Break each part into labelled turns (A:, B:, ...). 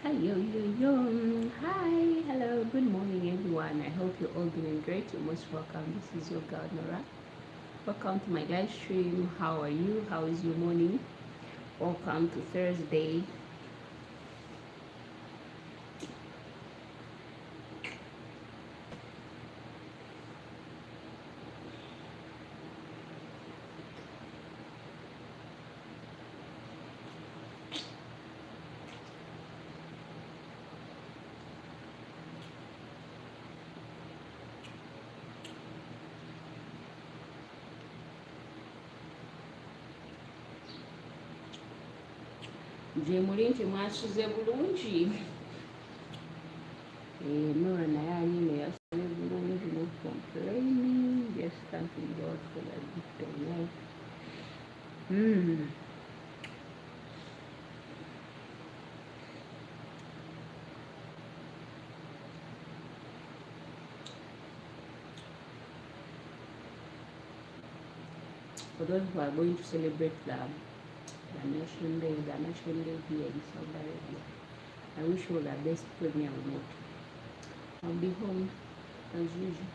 A: Hello, yo, yo. Hi, hello, good morning, everyone. I hope you're all doing great. You're most welcome. This is your girl, Nora. Welcome to my live stream. How are you? How is your morning? Welcome to Thursday. Nje mulinti mwasuze bulungi. Nora naye anyine yasuze bulungi, no complaining. Just thanking God for the gift of life. For those who are going to celebrate the Nation Day here in Saudi Arabia, I wish you all the best. Because me, I will not. I'll be home as usual.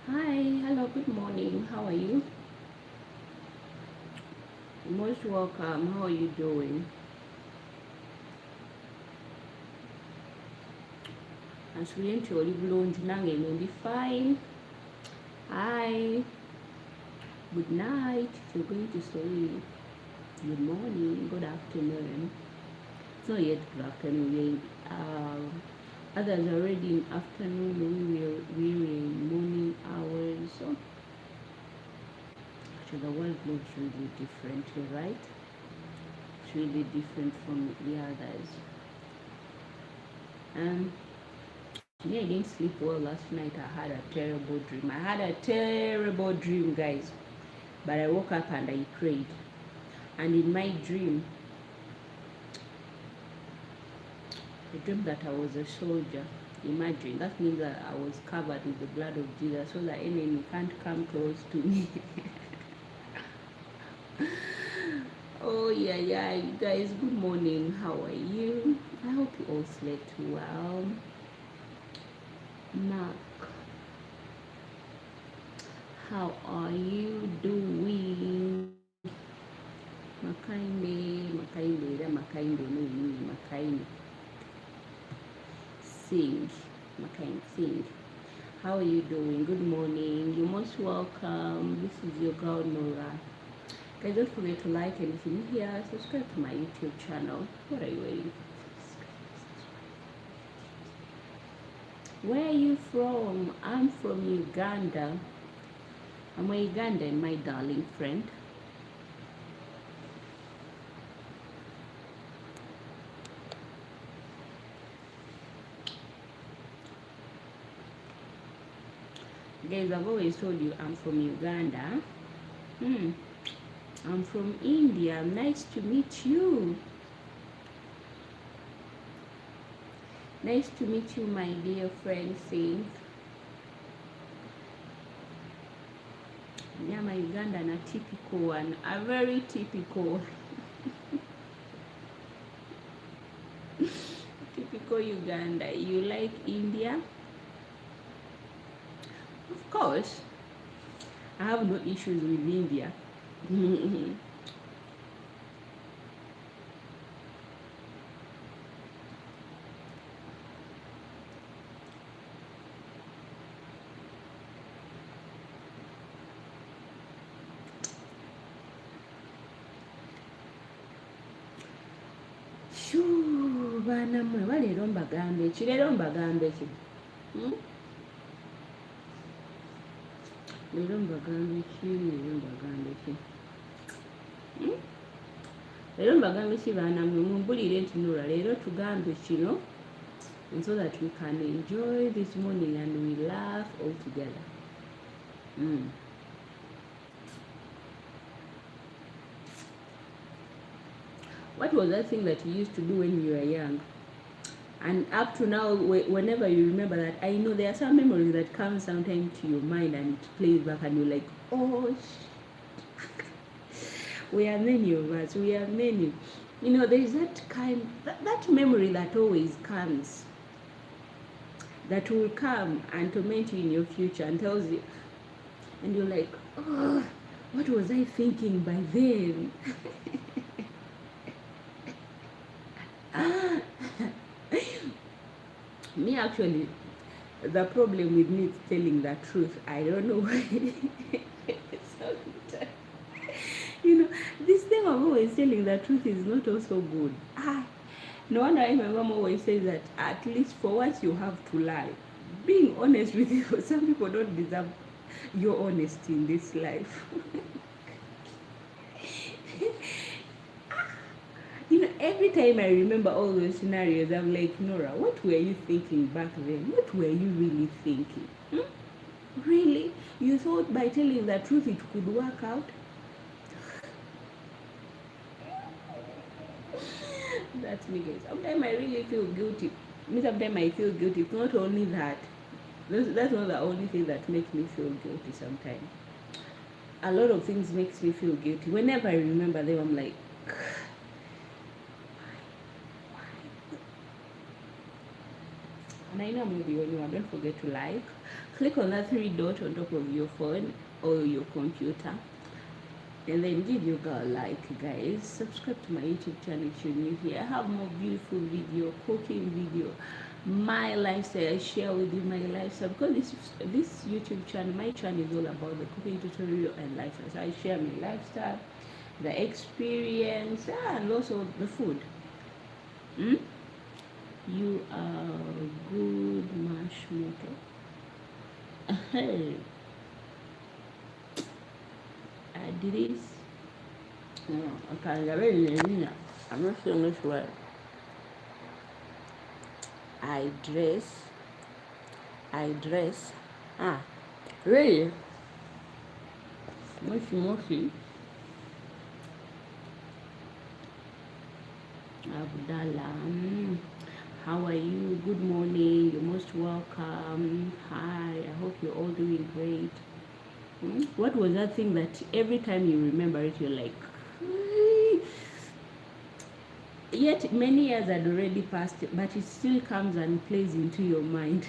A: Hi, hello, good morning. How are you? Most welcome. How are you doing? Asuyenti oli bulungi nange ndi fine. Hi, good night. If you're going to sleep, good morning, good afternoon. It's not yet good afternoon. Others are already in afternoon. We're in morning hours. So actually, the world looks really differently, right? It's really different from the others. Me, I didn't sleep well last night. I had a terrible dream. I had a terrible dream, guys. But I woke up and I prayed. And in my dream, I dreamed that I was a soldier. Imagine, that means that I was covered with the blood of Jesus so the enemy can't come close to me. Oh, yeah. You guys, good morning. How are you? I hope you all slept well. Mark, how are you doing? Makainde. Sing. How are you doing? Good morning. You're most welcome. This is your girl Nora. Guys, don't forget to like, and if you're new here, subscribe to my YouTube channel. What are you waiting for? Where are you from? I'm from Uganda. I'm a Ugandan, my darling friend. Guys, I've always told you I'm from Uganda. I'm from India. Nice to meet you. Nice to meet you, my dear friend. Sing. Yeah, my Ugandan, a typical one. A very typical. Typical Uganda. You like India? Of course. I have no issues with India. Baana mmwe baleero mbagambe ki? Leero mbagambe ki? Leero mbagambe ki? Leero mbagambe ki baana mmwe? Mumbulire nti Norah leero tugambe kino, and so that we can enjoy this morning and we laugh all together. What was that thing that you used to do when you were young? And up to now, whenever you remember that, I know there are some memories that come sometimes to your mind and it plays back and you're like, oh, we are many of us, we are many. You know, there is that memory that always comes, that will come and torment you in your future and tells you, and you're like, oh, what was I thinking by then? Me, actually, the problem with me is telling the truth. I don't know why. You know, this thing of always telling the truth is not also good. No wonder my mom always says that at least for once you have to lie. Being honest with you, some people don't deserve your honesty in this life. You know, every time I remember all those scenarios, I'm like, Norah, what were you thinking back then? What were you really thinking? Really? You thought by telling the truth it could work out? That's me, guys. Sometimes I really feel guilty. Sometimes I feel guilty. It's not only that. That's not the only thing that makes me feel guilty sometimes. A lot of things makes me feel guilty. Whenever I remember them, I'm like, and I know I'm not the only one. Don't forget to like. Click on that 3 dot on top of your phone or your computer. And then give your girl a like, guys. Subscribe to my YouTube channel if you're new here. I have more beautiful video, cooking video, my lifestyle. I share with you my lifestyle because this YouTube channel, my channel is all about the cooking tutorial and lifestyle. So I share my lifestyle, the experience, and also the food. You are good, Mashmoto. Idris. Okay, I'm not saying this word. I dress. Really? Moshi. Abdallah. How are you? Good morning. You're most welcome. Hi. I hope you're all doing great. What was that thing that every time you remember it, you're like, yet many years had already passed, but it still comes and plays into your mind.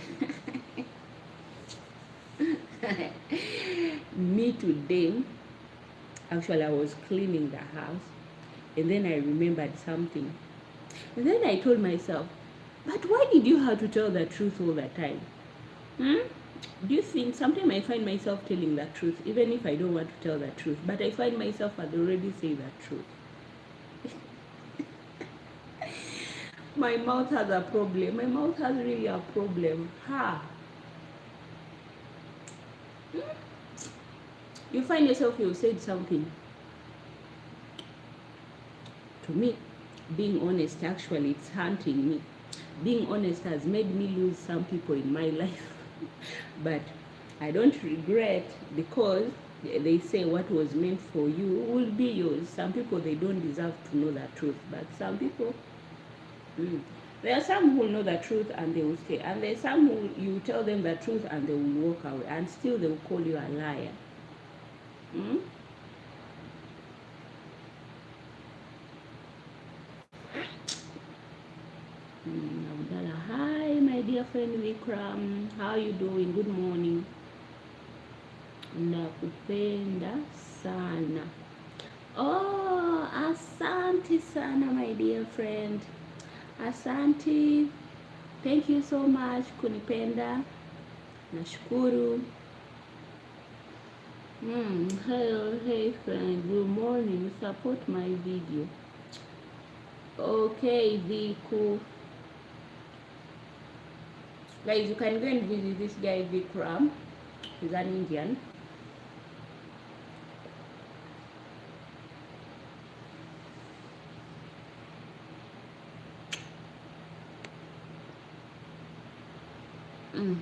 A: Me today, actually, I was cleaning the house, and then I remembered something. And then I told myself, but why did you have to tell the truth all the time? Do you think sometimes I find myself telling the truth, even if I don't want to tell the truth, but I find myself I'd already say the truth. My mouth has a problem. My mouth has really a problem. You find yourself, you said something. To me, being honest, actually, it's haunting me. Being honest has made me lose some people in my life. But I don't regret, because they say what was meant for you will be yours. Some people, they don't deserve to know the truth, but some people, there are some who know the truth and they will stay, and there are some who you tell them the truth and they will walk away, and still they will call you a liar. Hi, my dear friend Vikram. How are you doing? Good morning. Nakupenda sana. Oh, asante sana, my dear friend. Asante. Thank you so much kunipenda. Nashukuru. Hello, hey friend. Good morning. Support my video. Okay, Viku. Guys, you can go and visit this guy Vikram. He's an Indian. Mm.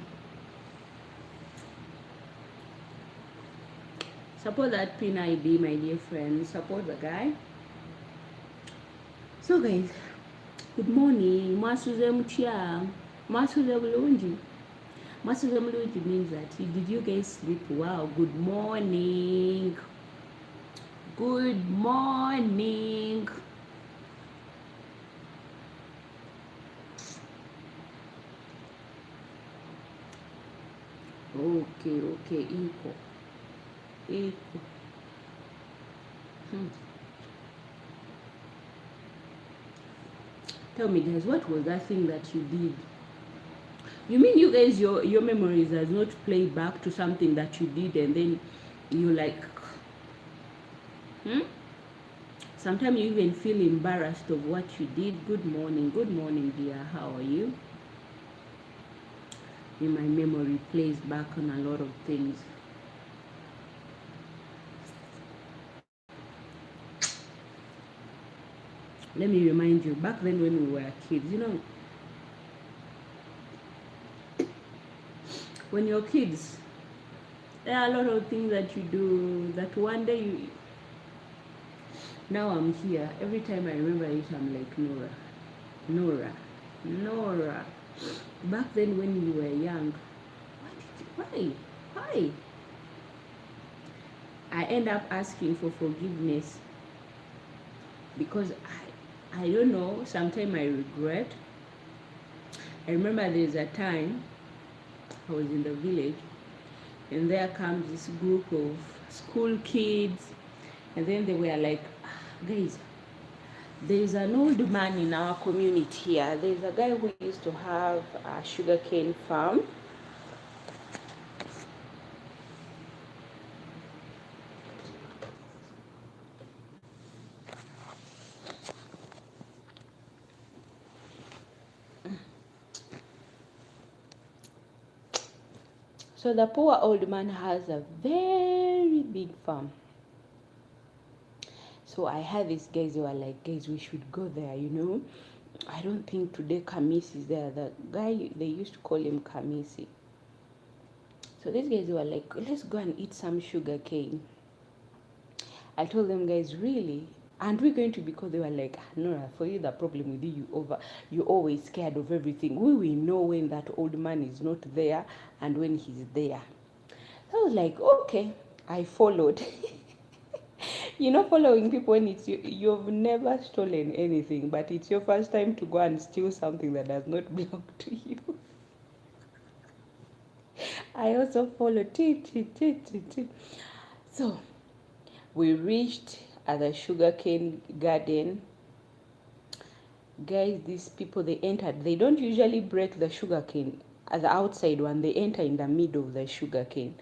A: Support that pin ID, my dear friends. Support the guy. So guys, good morning. Mwasuze mutya. Mwasuze bulungi. Mwasuze bulungi means that did you guys sleep well? Good morning. Good morning. Okay, equal. Equal. Tell me guys, what was that thing that you did? You mean you guys, your memories does not play back to something that you did and then you like, sometimes you even feel embarrassed of what you did. Good morning dear, how are you? And my memory plays back on a lot of things. Let me remind you, back then when we were kids, when you're kids, there are a lot of things that you do that one day you. Now I'm here. Every time I remember it, I'm like, Norah. Back then when you were young, why? I end up asking for forgiveness because I don't know, sometimes I regret. I remember there's a time I was in the village and there comes this group of school kids and then they were like, guys, there's an old man in our community here. There's a guy who used to have a sugarcane farm. So the poor old man has a very big farm. So I had these guys who were like, guys, we should go there, I don't think today Kamisi is there. The guy, they used to call him Kamisi. So these guys were like, let's go and eat some sugar cane. I told them, guys, really? And we're going to, because they were like, Nora, for you, the problem with you're always scared of everything. We will know when that old man is not there and when he's there. So I was like, okay, I followed. Following people when it's you've never stolen anything, but it's your first time to go and steal something that does not belong to you. I also followed. So we reached at the sugarcane garden. Guys, these people, they entered. They don't usually break the sugarcane at the outside one. They enter in the middle of the sugarcane.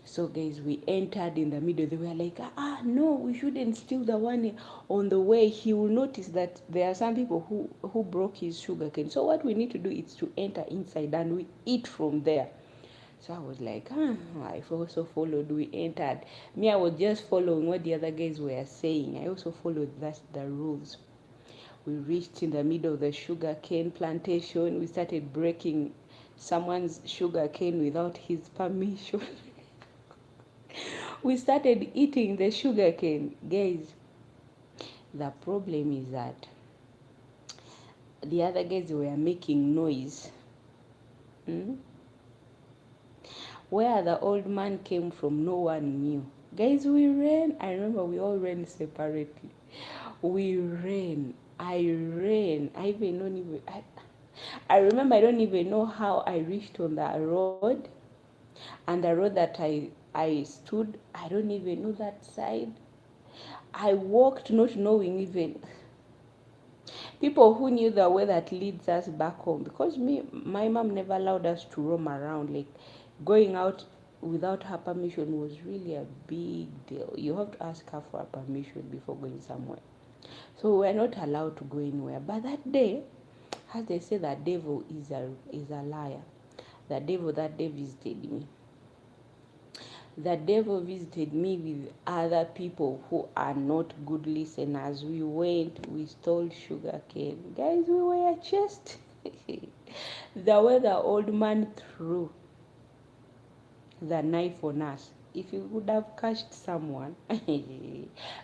A: So guys, we entered in the middle. They were like, no, we shouldn't steal the one on the way. He will notice that there are some people who broke his sugarcane. So what we need to do is to enter inside and we eat from there. So I was like, I also followed. We entered. Me, I was just following what the other guys were saying. I also followed the rules. We reached in the middle of the sugarcane plantation. We started breaking someone's sugarcane without his permission. We started eating the sugarcane. Guys, the problem is that the other guys were making noise. Where the old man came from, no one knew. Guys, we ran. I remember we all ran separately. We ran. I ran. I remember I don't even know how I reached on the road. And the road that I stood, I don't even know that side. I walked not knowing even people who knew the way that leads us back home, because my mom never allowed us to roam around. Like going out without her permission was really a big deal. You have to ask her for a permission before going somewhere. So we were not allowed to go anywhere. But that day, as they say, that devil is a liar. The devil that day visited me. The devil visited me with other people who are not good listeners. We went, we stole sugar cane. Guys, we were chased. The way the old man threw the knife on us. If he would have catched someone,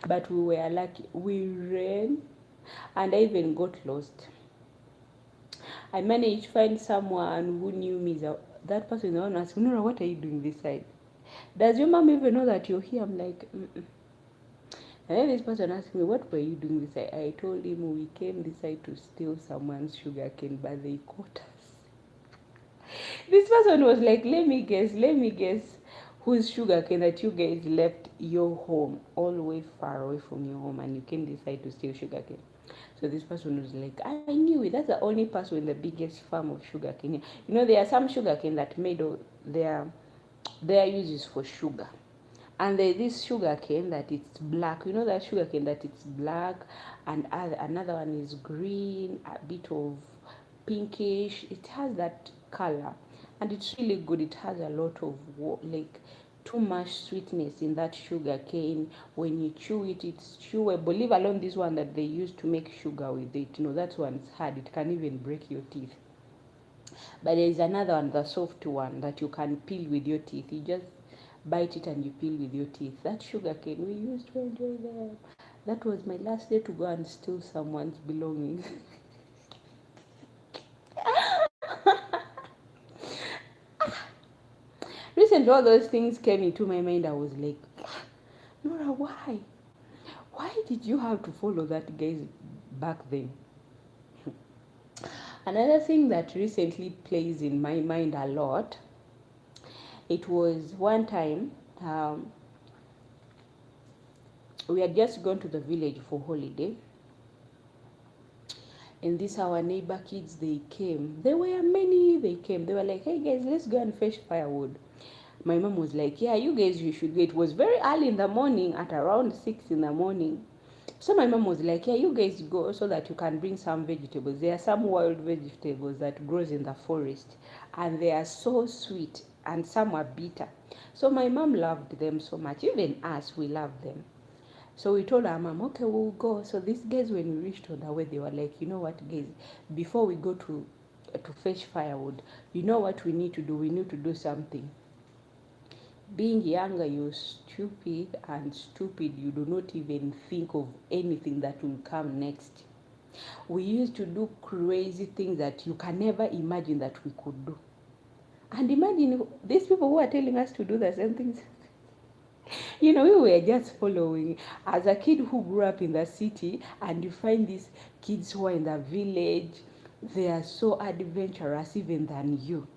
A: but we were lucky. We ran, and I even got lost. I managed to find someone who knew me. That person was asking, Nora, what are you doing this side? Does your mom even know that you're here? I'm like, mm-mm. And then this person asked me, what were you doing this side? I told him we came this side to steal someone's sugar cane, but they caught us. This person was like, let me guess whose sugar cane that you guys left your home all the way far away from your home and you came this side to steal sugar cane. So this person was like, I knew it. That's the only person with the biggest farm of sugar cane. You know, there are some sugar cane that made their uses for sugar. And there's this sugar cane that it's black. You know that sugar cane that it's black, and another one is green, a bit of pinkish. It has that color, and it's really good. It has a lot of like too much sweetness in that sugar cane. When you chew it, it's chewable. Leave alone this one that they use to make sugar with it. You know, that one's hard. It can even break your teeth. But there is another one, the soft one, that you can peel with your teeth. You just bite it and you peel with your teeth. That sugar cane, we used to enjoy that. That was my last day to go and steal someone's belongings. Recently, all those things came into my mind. I was like, Nora, why? Why did you have to follow that guy back then? Another thing that recently plays in my mind a lot, it was one time we had just gone to the village for holiday, and these our neighbor kids, they came. There were many. They came. They were like, hey guys, let's go and fetch firewood. My mom was like, yeah, you guys, you should go. It was very early in the morning, at around 6 in the morning. So my mom was like, yeah, you guys go so that you can bring some vegetables. There are some wild vegetables that grows in the forest, and they are so sweet, and some are bitter. So my mom loved them so much. Even us, we loved them. So we told our mom, okay, we'll go. So these guys, when we reached on the way, they were like, you know what, guys, before we go to fetch firewood, you know what we need to do? We need to do something. Being younger, you're stupid, and stupid, you do not even think of anything that will come next. We used to do crazy things that you can never imagine that we could do. And imagine these people who are telling us to do the same things. You know, we were just following. As a kid who grew up in the city, and you find these kids who are in the village, they are so adventurous even than you.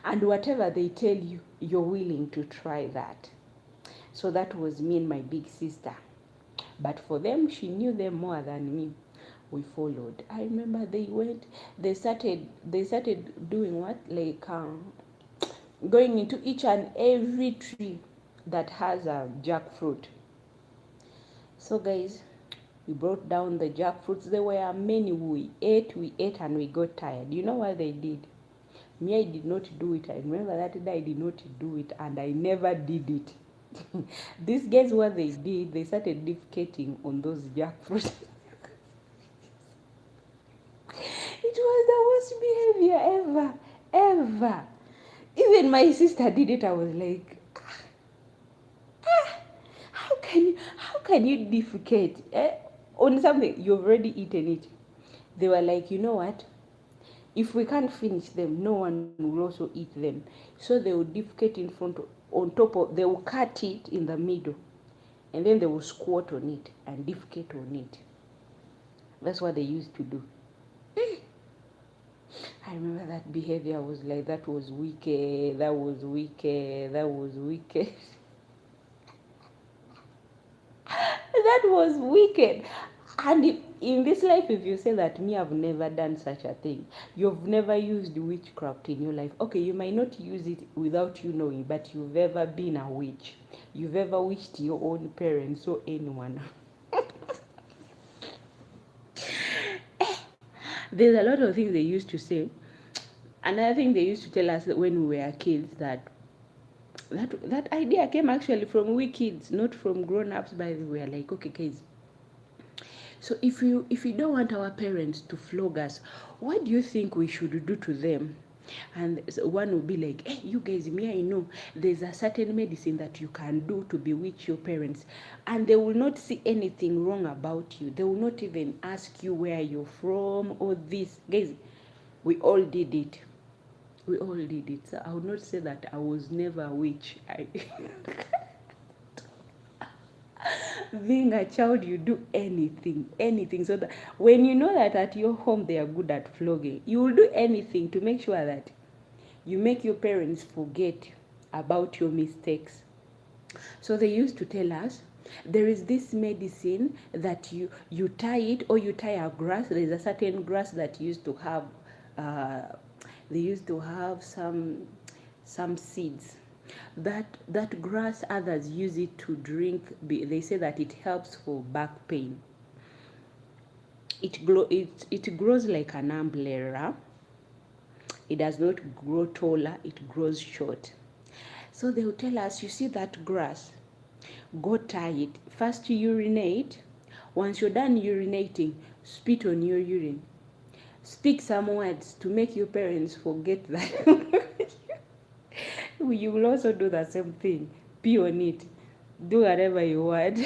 A: And whatever they tell you, you're willing to try that. So that was me and my big sister. But for them, she knew them more than me. We followed. I remember they started doing what? Like going into each and every tree that has a jackfruit. So guys, we brought down the jackfruits. There were many. We ate, and we got tired. You know what they did? Me, I did not do it. I remember that day I did not do it, and I never did it. These guys, what they did, they started defecating on those jackfruits. It was the worst behavior ever. Even my sister did it. I was like, how can you defecate on something you've already eaten it? They were like, you know what? If we can't finish them, no one will also eat them. So they will defecate in front, on top of, they will cut it in the middle, and then they will squat on it and defecate on it. That's what they used to do. I remember that behavior. I was like, that was wicked. That was wicked. That was wicked. That was wicked. And if, in this life, if you say that me, I've never done such a thing, you've never used witchcraft in your life. Okay, you might not use it without you knowing, but you've ever been a witch. You've ever witched your own parents or anyone. There's a lot of things they used to say. Another thing they used to tell us when we were kids, that idea came actually from we kids, not from grown-ups. By the way, like, okay, guys, so if we don't want our parents to flog us, what do you think we should do to them? And one will be like, hey, you guys, me, I know there's a certain medicine that you can do to bewitch your parents, and they will not see anything wrong about you. They will not even ask you where you're from or this. Guys, we all did it. We all did it. So I would not say that I was never a witch. Being a child, you do anything, so that when you know that at your home they are good at flogging, you will do anything to make sure that you make your parents forget about your mistakes. So they used to tell us there is this medicine that you tie it, or you tie a grass. There is a certain grass that used to have they used to have some seeds. That grass, others use it to drink. They say that it helps for back pain. It grows like an umbrella. It does not grow taller, it grows short. So they will tell us, you see that grass, go tie it. First you urinate. Once you're done urinating, spit on your urine. Speak some words to make your parents forget that. You will also do the same thing. Pee on it. Do whatever you want.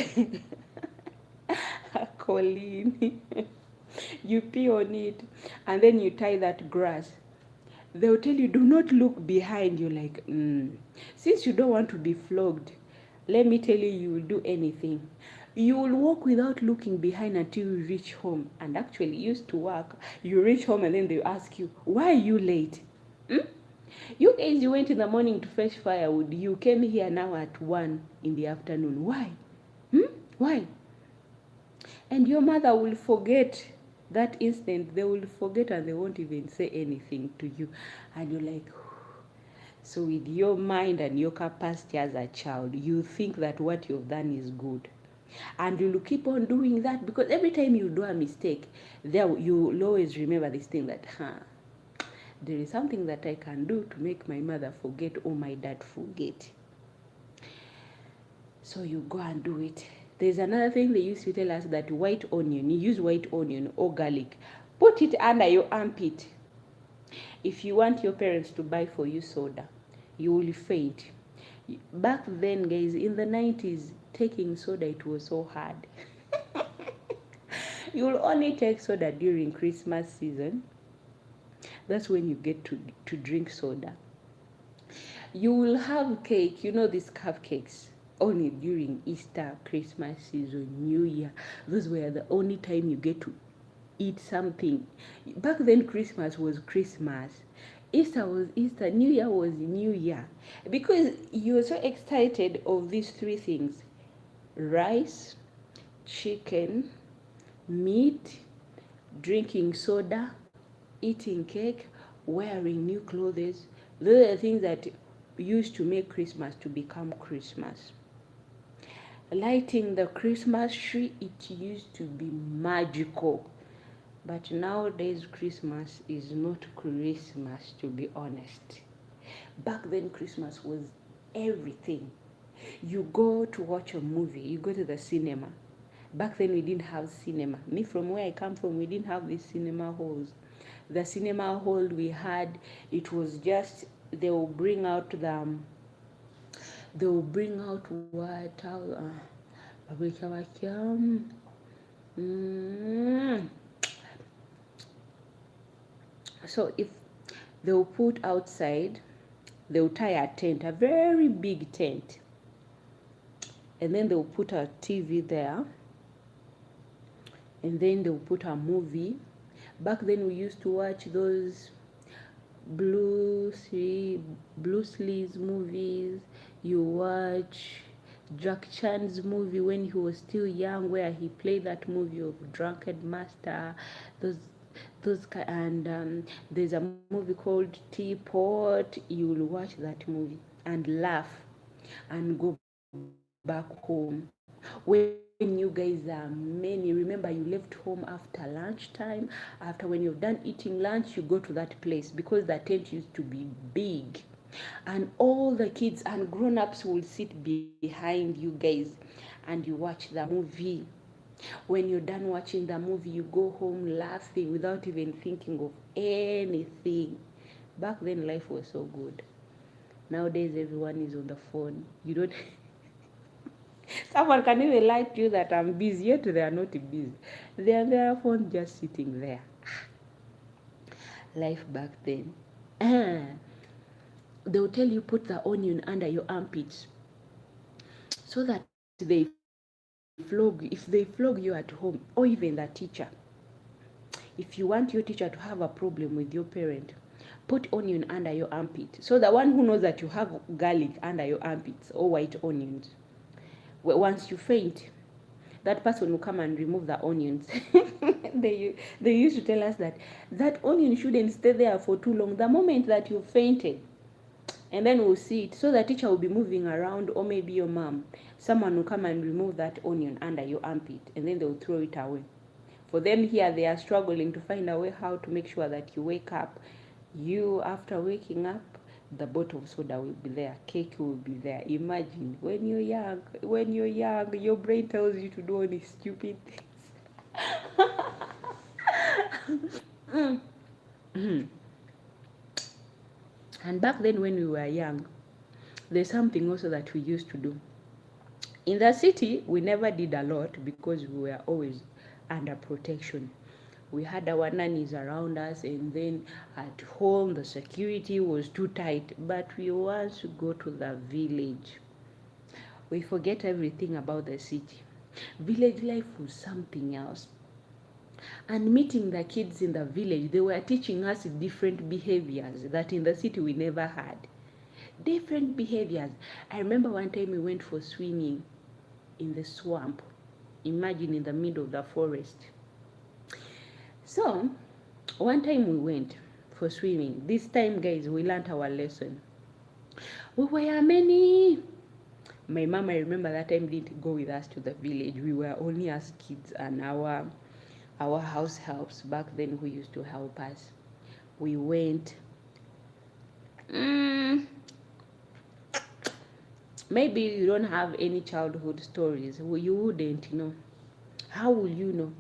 A: Colleen. You pee on it, and then you tie that grass. They'll tell you, do not look behind you. Like, since you don't want to be flogged, let me tell you, you will do anything. You will walk without looking behind until you reach home. And actually, used to work. You reach home and then they ask you, why are you late? You guys, you went in the morning to fetch firewood. You came here now at 1 in the afternoon. Why? Why? And your mother will forget that instant. They will forget and they won't even say anything to you. And you're like, so with your mind and your capacity as a child, you think that what you've done is good. And you'll keep on doing that, because every time you do a mistake, there you'll always remember this thing that, there is something that I can do to make my mother forget or my dad forget. So you go and do it. There's another thing they used to tell us, that white onion, you use white onion or garlic, put it under your armpit. If you want your parents to buy for you soda, you will faint. Back then, guys, in the 90s, taking soda, it was so hard. You will only take soda during Christmas season. That's when you get to drink soda. You will have cake, these cupcakes, only during Easter, Christmas season, New Year. Those were the only time you get to eat something. Back then, Christmas was Christmas. Easter was Easter. New Year was New Year. Because you were so excited of these three things: rice, chicken, meat, drinking soda, eating cake, wearing new clothes. Those are the things that used to make Christmas to become Christmas. Lighting the Christmas tree, it used to be magical. But nowadays, Christmas is not Christmas, to be honest. Back then, Christmas was everything. You go to watch a movie, you go to the cinema. Back then, we didn't have cinema. Me, from where I come from, we didn't have these cinema halls. The cinema hall we had, it was just, they will bring out what, so if they will put outside, they will tie a tent, a very big tent, and then they will put a TV there, and then they will put a movie. Back then we used to watch those Bruce Lee's movies. You watch Jack Chan's movie when he was still young, where he played that movie of Drunken Master. And there's a movie called Teapot. You will watch that movie and laugh and go back home. When when you guys are many, remember you left home after lunchtime. After when you're done eating lunch, you go to that place because the tent used to be big. And all the kids and grown-ups will sit behind you guys and you watch the movie. When you're done watching the movie, you go home laughing without even thinking of anything. Back then, life was so good. Nowadays, everyone is on the phone. You don't. Someone can even lie to you that I'm busy, yet they are not busy. They are on their phone just sitting there. Life back then. They'll tell you put the onion under your armpits so that if they flog you at home, or even the teacher, if you want your teacher to have a problem with your parent, put onion under your armpit. So the one who knows that you have garlic under your armpits or white onions, once you faint, that person will come and remove the onions. They used to tell us that that onion shouldn't stay there for too long. The moment that you fainted, and then we'll see it. So the teacher will be moving around, or maybe your mom. Someone will come and remove that onion under your armpit, and then they'll throw it away. For them here, they are struggling to find a way how to make sure that you wake up. You, after waking up, the bottle of soda will be there, cake will be there. Imagine when you're young, your brain tells you to do all these stupid things. And back then when we were young, there's something also that we used to do. In the city, we never did a lot because we were always under protection. We had our nannies around us, and then at home the security was too tight. But we once go to the village, we forget everything about the city. Village life was something else. And meeting the kids in the village, they were teaching us different behaviors that in the city we never had. Different behaviors. I remember one time we went for swimming in the swamp. Imagine, in the middle of the forest. So, one time we went for swimming. This time, guys, we learned our lesson. We were many. My mom, I remember that time, didn't go with us to the village. We were only as kids and our house helps back then who used to help us. We went. Maybe you don't have any childhood stories. You wouldn't know. How will you know?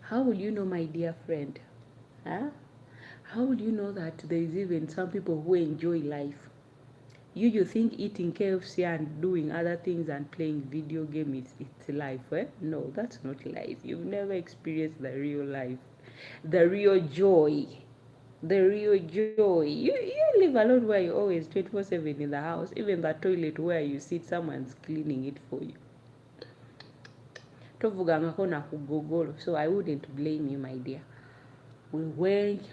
A: How will you know, my dear friend? Huh? How will you know that there is even some people who enjoy life? You think eating KFC and doing other things and playing video games it's life, eh? No, that's not life. You've never experienced the real life, the real joy, the real joy. You live alone where you're always 24/7 in the house. Even the toilet where you sit, someone's cleaning it for you. Tovugangako na kugogolo, so I wouldn't blame you, my dear. We went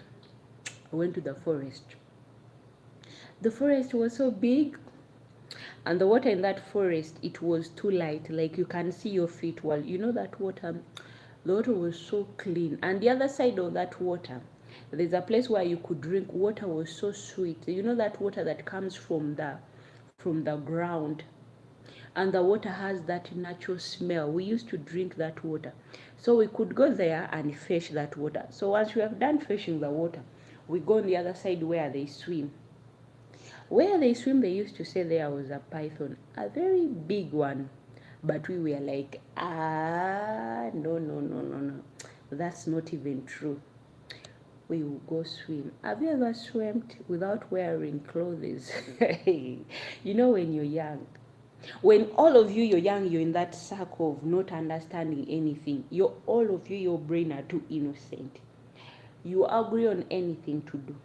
A: to the forest. The forest was so big, and the water in that forest, it was too light, like you can see your feet. Well, you know that water, the water was so clean. And the other side of that water, there's a place where you could drink. Water was so sweet. You know that water that comes from the ground, and the water has that natural smell. We used to drink that water, so we could go there and fish that water. So once we have done fishing the water, we go on the other side where they swim. Where they swim, they used to say there was a python, a very big one. But we were like, no, that's not even true. We will go swim. Have you ever swam without wearing clothes? You know, when you're young, when all of you, you're young, you're in that circle of not understanding anything. All of you, your brain are too innocent. You agree on anything to do.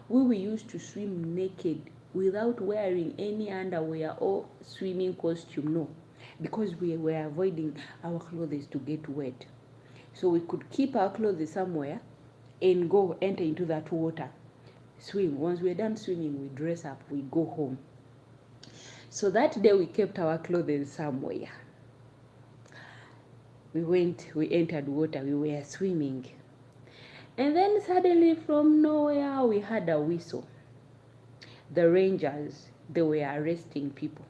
A: We used to swim naked without wearing any underwear or swimming costume, no, because we were avoiding our clothes to get wet. So we could keep our clothes somewhere and go enter into that water, swim. Once we're done swimming, we dress up, we go home. So that day we kept our clothes somewhere. We entered water, we were swimming. And then suddenly from nowhere we had a whistle. The rangers, they were arresting people.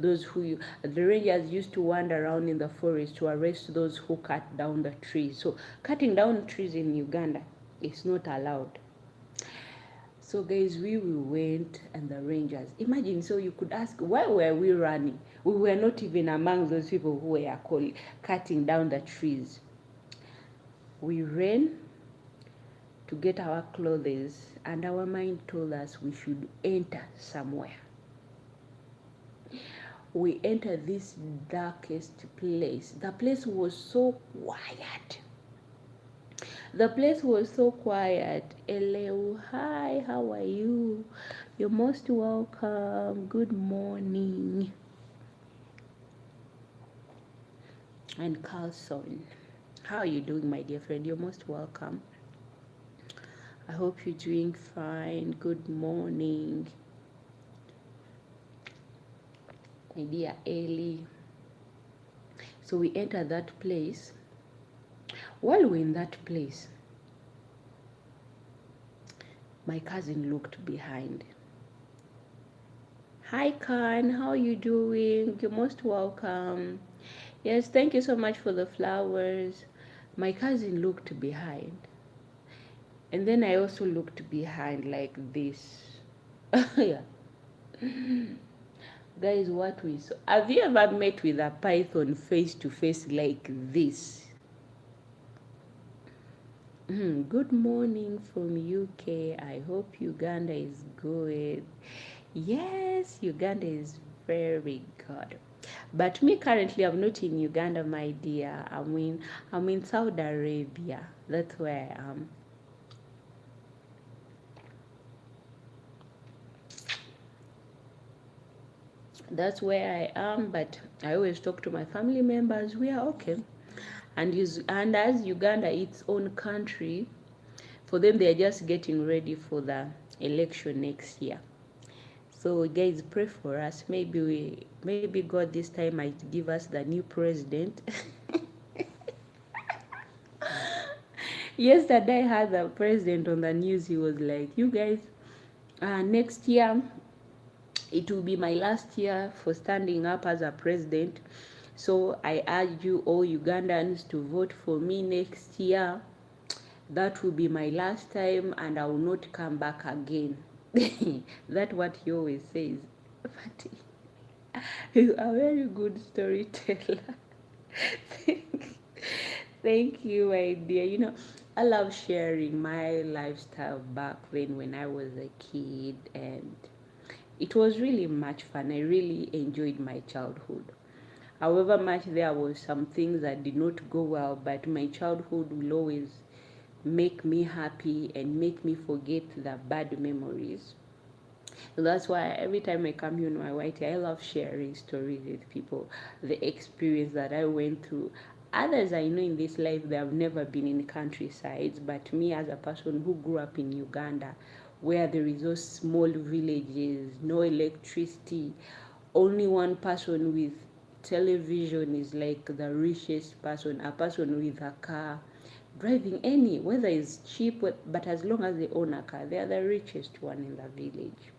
A: The rangers used to wander around in the forest to arrest those who cut down the trees. So cutting down trees in Uganda is not allowed. So guys, we went, and the rangers, imagine, so you could ask, why were we running? We were not even among those people who were cutting down the trees. We ran to get our clothes, and our mind told us we should enter somewhere. We entered this darkest place. The place was so quiet. Hello, hi, how are you? You're most welcome. Good morning. And Carlson, how are you doing, my dear friend? You're most welcome. I hope you're doing fine. Good morning, my dear Ellie. So we entered that place. While we're in that place, my cousin looked behind. Hi, Khan, how are you doing? You're most welcome. Yes, thank you so much for the flowers. My cousin looked behind. And then I also looked behind like this. Yeah. Guys, what we saw. Have you ever met with a python face to face like this? Good morning from UK. I hope Uganda is good. Yes, Uganda is very good. But me currently, I'm not in Uganda, my dear. I'm in Saudi Arabia. That's where I am. That's where I am. But I always talk to my family members. We are okay. And as Uganda, its own country, for them, they are just getting ready for the election next year. So guys, pray for us. Maybe God this time might give us the new president. Yesterday I had the president on the news. He was like, you guys, next year it will be my last year for standing up as a president. So I urge you all Ugandans to vote for me next year. That will be my last time, and I will not come back again. That's what he always says. But he's a very good storyteller. Thank you, my dear. You know, I love sharing my lifestyle back then when I was a kid, and it was really much fun. I really enjoyed my childhood. However much there was some things that did not go well, but my childhood will always make me happy and make me forget the bad memories. So that's why every time I come here on my white, I love sharing stories with people, the experience that I went through. Others I know in this life, they have never been in countrysides, but me as a person who grew up in Uganda, where there is those small villages, no electricity, only one person with television is like the richest person, a person with a car, driving whether it's cheap, but as long as they own a car, they are the richest one in the village.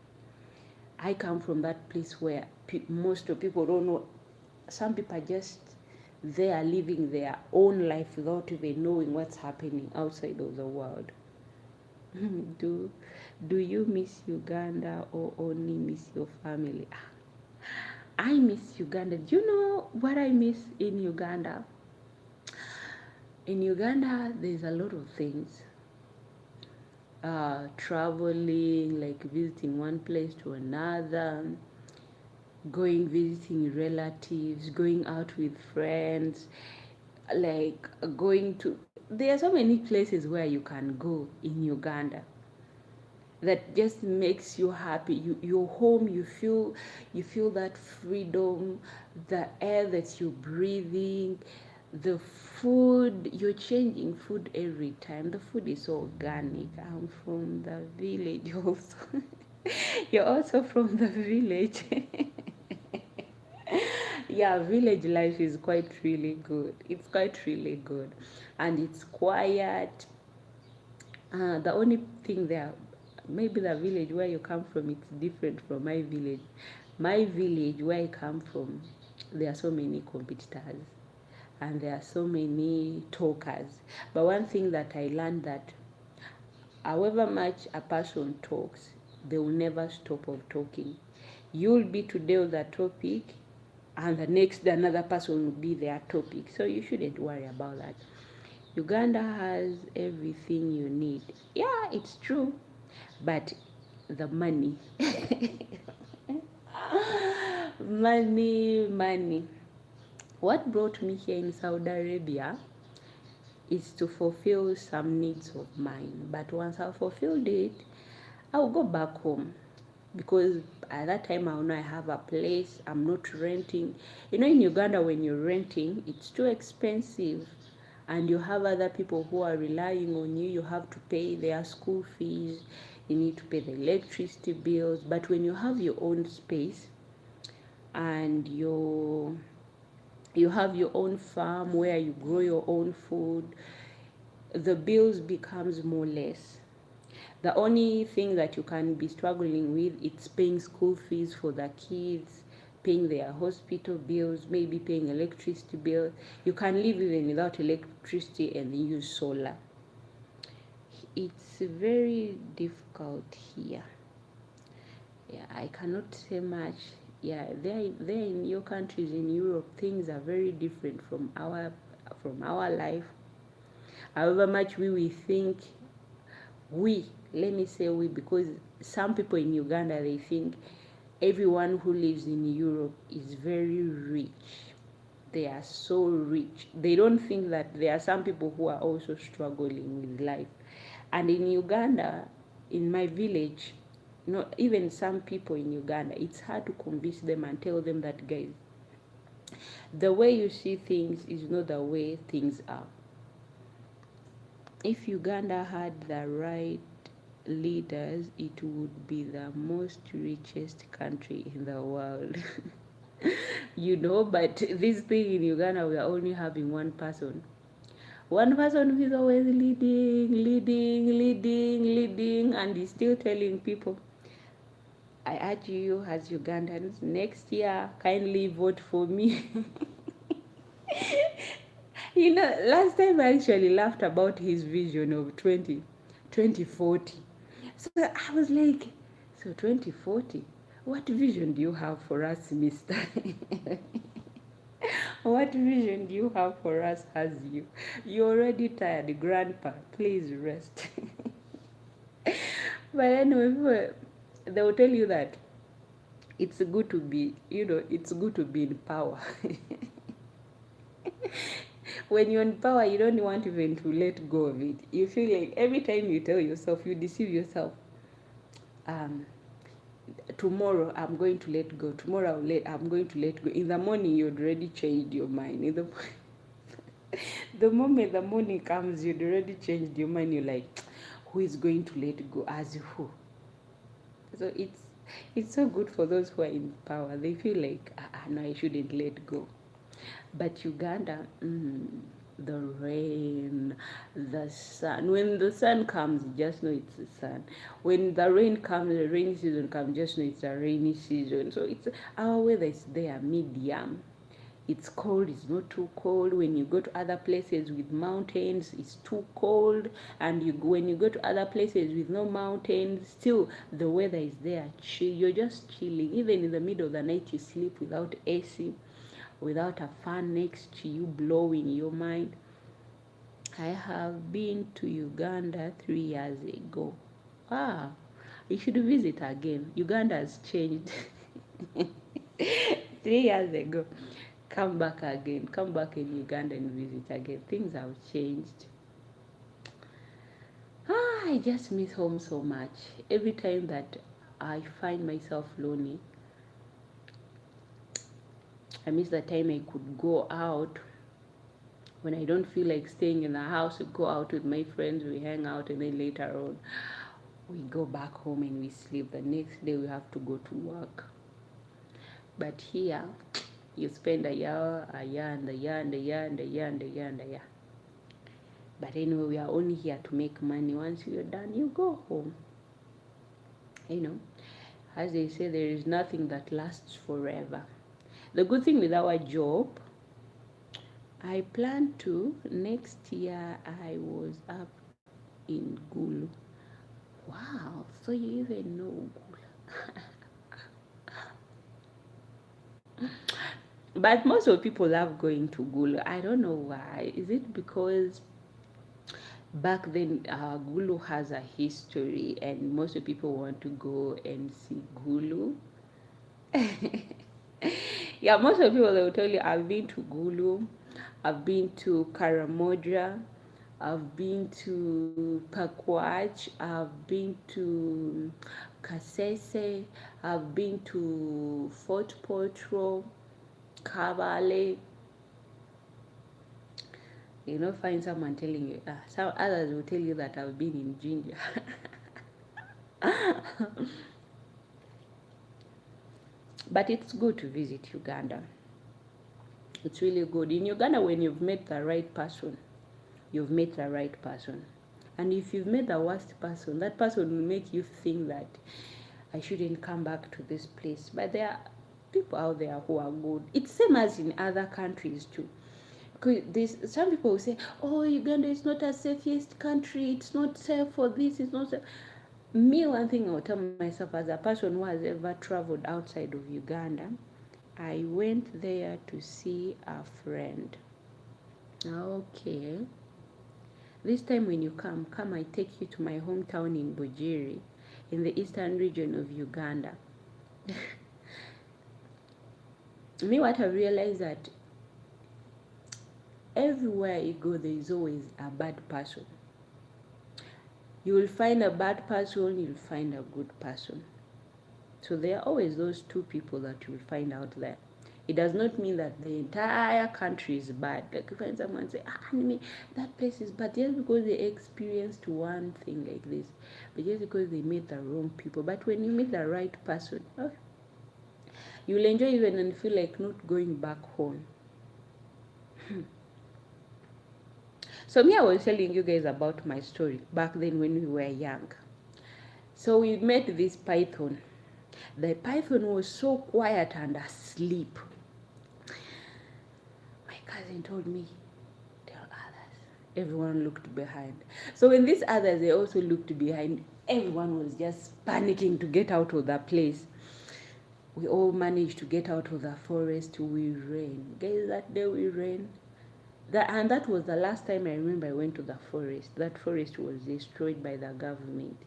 A: I come from that place where most of people don't know. Some people are just there living their own life without even knowing what's happening outside of the world. Do you miss Uganda or only miss your family? I miss Uganda. Do you know what I miss in Uganda? In Uganda, there's a lot of things. Traveling, like visiting one place to another, visiting relatives, going out with friends, like there are so many places where you can go in Uganda that just makes you happy. You're home, you feel that freedom, the air that you're breathing, the food, you're changing food every time. The food is so organic. I'm from the village also. You're also from the village. Yeah, village life is quite really good. It's quite really good, and it's quiet. The only thing there, maybe the village where you come from, it's different from my village. My village, where I come from, there are so many competitors and there are so many talkers. But one thing that I learned, that however much a person talks, they will never stop of talking. You'll be today on the topic, and the next another person will be their topic. So you shouldn't worry about that. Uganda has everything you need. Yeah, it's true. But the money. Money. What brought me here in Saudi Arabia is to fulfill some needs of mine. But once I've fulfilled it, I'll go back home, because at that time I'll know I have a place. I'm not renting. You know, in Uganda, when you're renting, it's too expensive, and you have other people who are relying on you. You have to pay their school fees. You need to pay the electricity bills. But when you have your own space and you have your own farm where you grow your own food, the bills becomes more less. The only thing that you can be struggling with, it's paying school fees for the kids, paying their hospital bills, maybe paying electricity bill. You can live even without electricity and use solar. It's very difficult here. Yeah, I cannot say much. Yeah, there in your countries in Europe, things are very different from our life. However much we think, let me say we, because some people in Uganda, they think everyone who lives in Europe is very rich. They are so rich. They don't think that there are some people who are also struggling with life. And in Uganda, in my village, not even some people in Uganda, it's hard to convince them and tell them that, guys, the way you see things is not the way things are. If Uganda had the right leaders, it would be the most richest country in the world. You know, but this thing in Uganda, we are only having one person who is always leading, and he's still telling people, I urge you as Ugandans, next year, kindly vote for me. You know, last time I actually laughed about his vision of 2040. So I was like, so 2040, what vision do you have for us, mister? What vision do you have for us as you? You're already tired, grandpa. Please rest. But anyway, they will tell you that it's good to be, it's good to be in power. When you're in power, you don't want even to let go of it. You feel like every time you tell yourself, you deceive yourself. Tomorrow I'm going to let go. Tomorrow I'm going to let go. In the morning, you'd already changed your mind. The moment the morning comes, you'd already changed your mind. You're like, who is going to let go? As who? So it's so good for those who are in power. They feel like, no, I shouldn't let go. But Uganda, the rain, the sun. When the sun comes, just know it's the sun. When the rain comes, the rainy season comes, just know it's a rainy season. So our weather is there, medium. It's cold, it's not too cold. When you go to other places with mountains, it's too cold. And when you go to other places with no mountains, still the weather is there. You're just chilling. Even in the middle of the night, you sleep without AC, without a fan next to you blowing your mind. I have been to Uganda 3 years ago. You should visit again. Uganda has changed. 3 years ago. Come back again. Come back in Uganda and visit again. Things have changed. I just miss home so much. Every time that I find myself lonely, I miss the time I could go out. When I don't feel like staying in the house, we go out with my friends, we hang out, and then later on, we go back home and we sleep. The next day, we have to go to work. But here, you spend a year. But anyway, we are only here to make money. Once you're done, you go home. As they say, there is nothing that lasts forever. The good thing with our job, I plan to, next year I was up in Gulu. Wow, so you even know Gulu. But most of people love going to Gulu. I don't know why. Is it because back then Gulu has a history and most of people want to go and see Gulu? Yeah, most of the people, they will tell you, I've been to Gulu, I've been to Karamoja, I've been to Pakwach, I've been to Kasese, I've been to Fort Potro, Kabale. You know, find someone telling you, some others will tell you that I've been in Ginger. But it's good to visit Uganda. It's really good. In Uganda, when you've met the right person, you've met the right person. And if you've met the worst person, that person will make you think that I shouldn't come back to this place. But there are people out there who are good. It's same as in other countries too. Because some people will say, oh, Uganda is not a safest country. It's not safe for this. It's not safe. Me, one thing I'll tell myself as a person who has ever traveled outside of Uganda, I went there to see a friend. Okay. This time when you come, I take you to my hometown in Bujiri, in the eastern region of Uganda. Me, what I realized that everywhere you go, there is always a bad person. You will find a bad person, you'll find a good person. So there are always those two people that you'll find out there. It does not mean that the entire country is bad. Like you find someone say, that place is bad, just because they experienced one thing like this, but just because they met the wrong people. But when you meet the right person, you'll enjoy even and feel like not going back home. So me, I was telling you guys about my story back then when we were young. So we met this python. The python was so quiet and asleep. My cousin told me, tell others. Everyone looked behind. So when these others, they also looked behind, everyone was just panicking to get out of that place. We all managed to get out of the forest. We ran. Guys, that day we ran. And that was the last time I remember I went to the forest. That forest was destroyed by the government.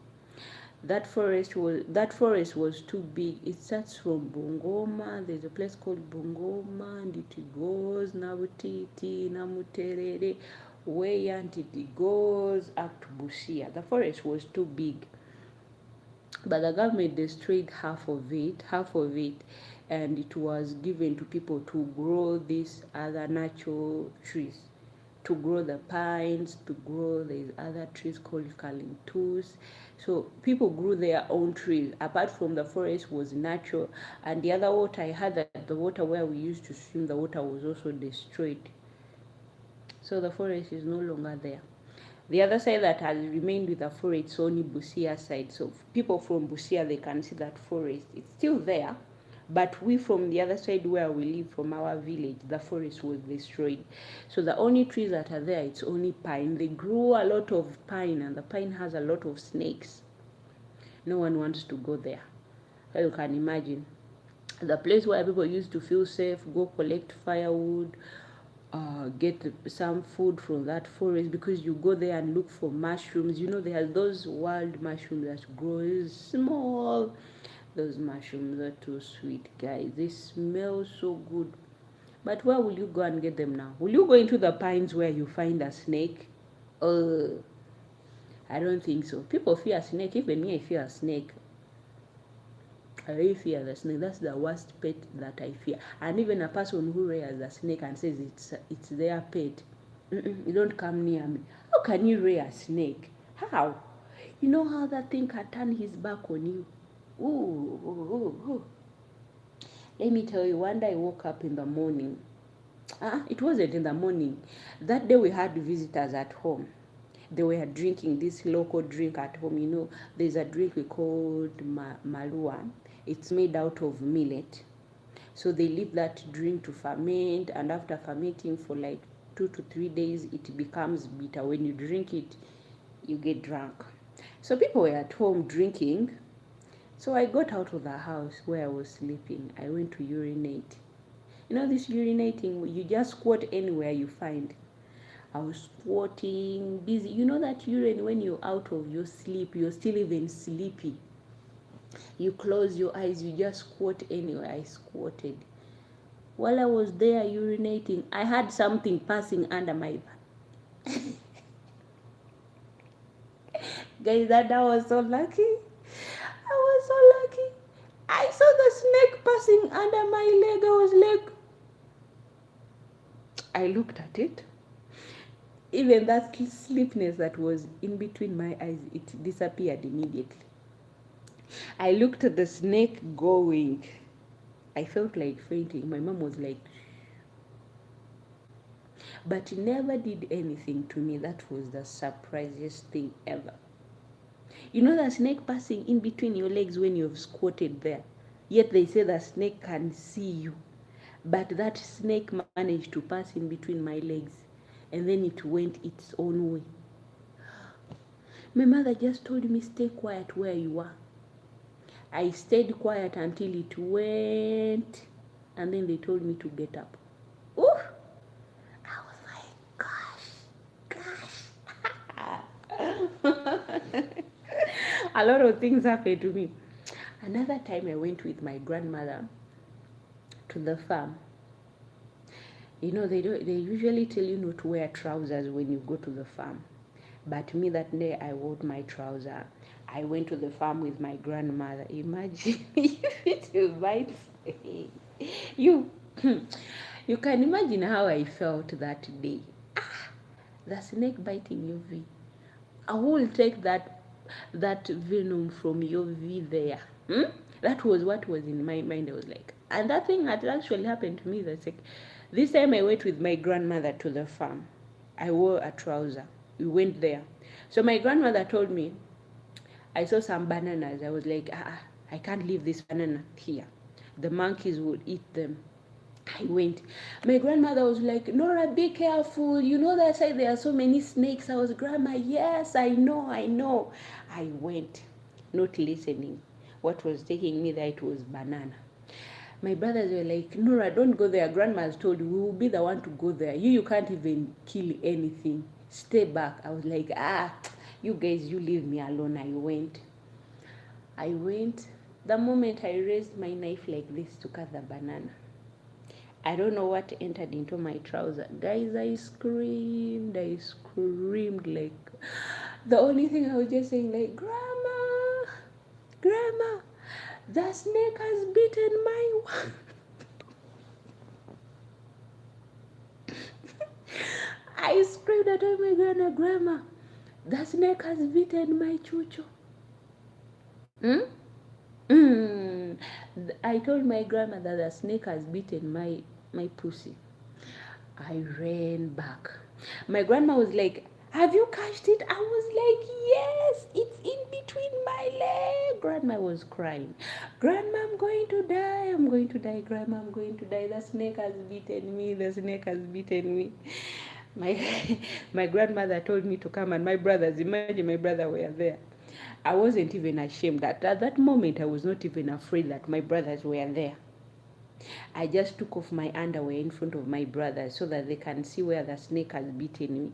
A: That forest was too big. It starts from Bungoma. There's a place called Bungoma, and it goes Nabutiti, Namuterere, way until it goes up to Busia. The forest was too big, but the government destroyed half of it, and it was given to people to grow these other natural trees, to grow the pines, to grow these other trees called calintus. So people grew their own trees. Apart from the forest was natural, and the other water, I heard that the water where we used to swim, the water was also destroyed. So the forest is no longer there. The other side that has remained with the forest is only Busia side. So people from Busia, they can see that forest. It's still there, but we from the other side where we live, from our village, the forest was destroyed. So the only trees that are there, it's only pine. They grew a lot of pine, and the pine has a lot of snakes. No one wants to go there. So you can imagine the place where people used to feel safe, go collect firewood, get some food from that forest, because you go there and look for mushrooms. You know, there are those wild mushrooms that grow small. Those mushrooms are too sweet, guys. They smell so good. But where will you go and get them now? Will you go into the pines where you find a snake? I don't think so. People fear snake. Even me, I fear a snake. I really fear the snake. That's the worst pet that I fear. And even a person who rears a snake and says it's their pet, you don't come near me. How can you rear a snake? How? You know how that thing can turn his back on you? Ooh. Let me tell you, one day I woke up in the morning. It wasn't in the morning. That day we had visitors at home. They were drinking this local drink at home. You know, there's a drink we called Malua. It's made out of millet. So they leave that drink to ferment, and after fermenting for like 2 to 3 days, it becomes bitter. When you drink it, you get drunk. So people were at home drinking. So I got out of the house where I was sleeping. I went to urinate. You know this urinating, you just squat anywhere you find. I was squatting, busy. You know that urine when you're out of your sleep, you're still even sleepy. You close your eyes, you just squat anywhere. I squatted. While I was there urinating, I had something passing under my guys, that I was so lucky. I was so lucky. I saw the snake passing under my leg. I was like, I looked at it. Even that sleepiness that was in between my eyes, it disappeared immediately. I looked at the snake going. I felt like fainting. My mom was like, but it never did anything to me. That was the surprisingest thing ever. You know the snake passing in between your legs when you've squatted there. Yet they say the snake can see you. But that snake managed to pass in between my legs. And then it went its own way. My mother just told me, stay quiet where you are. I stayed quiet until it went. And then they told me to get up. Ooh! I was like, gosh. A lot of things happened to me. Another time I went with my grandmother to the farm. You know, they usually tell you not to wear trousers when you go to the farm. But me that day, I wore my trouser. I went to the farm with my grandmother. Imagine if it bites you. You can imagine how I felt that day. The snake biting your V. I will take that venom from your V there. That was what was in my mind. I was like, and that thing had actually happened to me. That's like, this time I went with my grandmother to the farm. I wore a trouser. We went there. So my grandmother told me, I saw some bananas. I was like, I can't leave this banana here. The monkeys would eat them. I went. My grandmother was like, Nora, be careful. You know that side there are so many snakes. I was, Grandma, yes, I know. I went, not listening. What was taking me there, it was banana. My brothers were like, Nora, don't go there. Grandma's told you, we will be the one to go there. You can't even kill anything. Stay back. I was like, you guys, you leave me alone. I went. The moment I raised my knife like this to cut the banana, I don't know what entered into my trouser. Guys, I screamed like, the only thing I was just saying like, Grandma, the snake has bitten my I screamed at my Grandma, the snake has bitten my chucho. I told my grandma that the snake has bitten my pussy. I ran back. My grandma was like, have you catched it? I was like, yes, it's in between my leg. Grandma was crying. Grandma, I'm going to die. Grandma, I'm going to die. The snake has bitten me. My grandmother told me to come, and my brothers, imagine my brother were there. I wasn't even ashamed. At that moment, I was not even afraid that my brothers were there. I just took off my underwear in front of my brothers so that they can see where the snake has bitten me.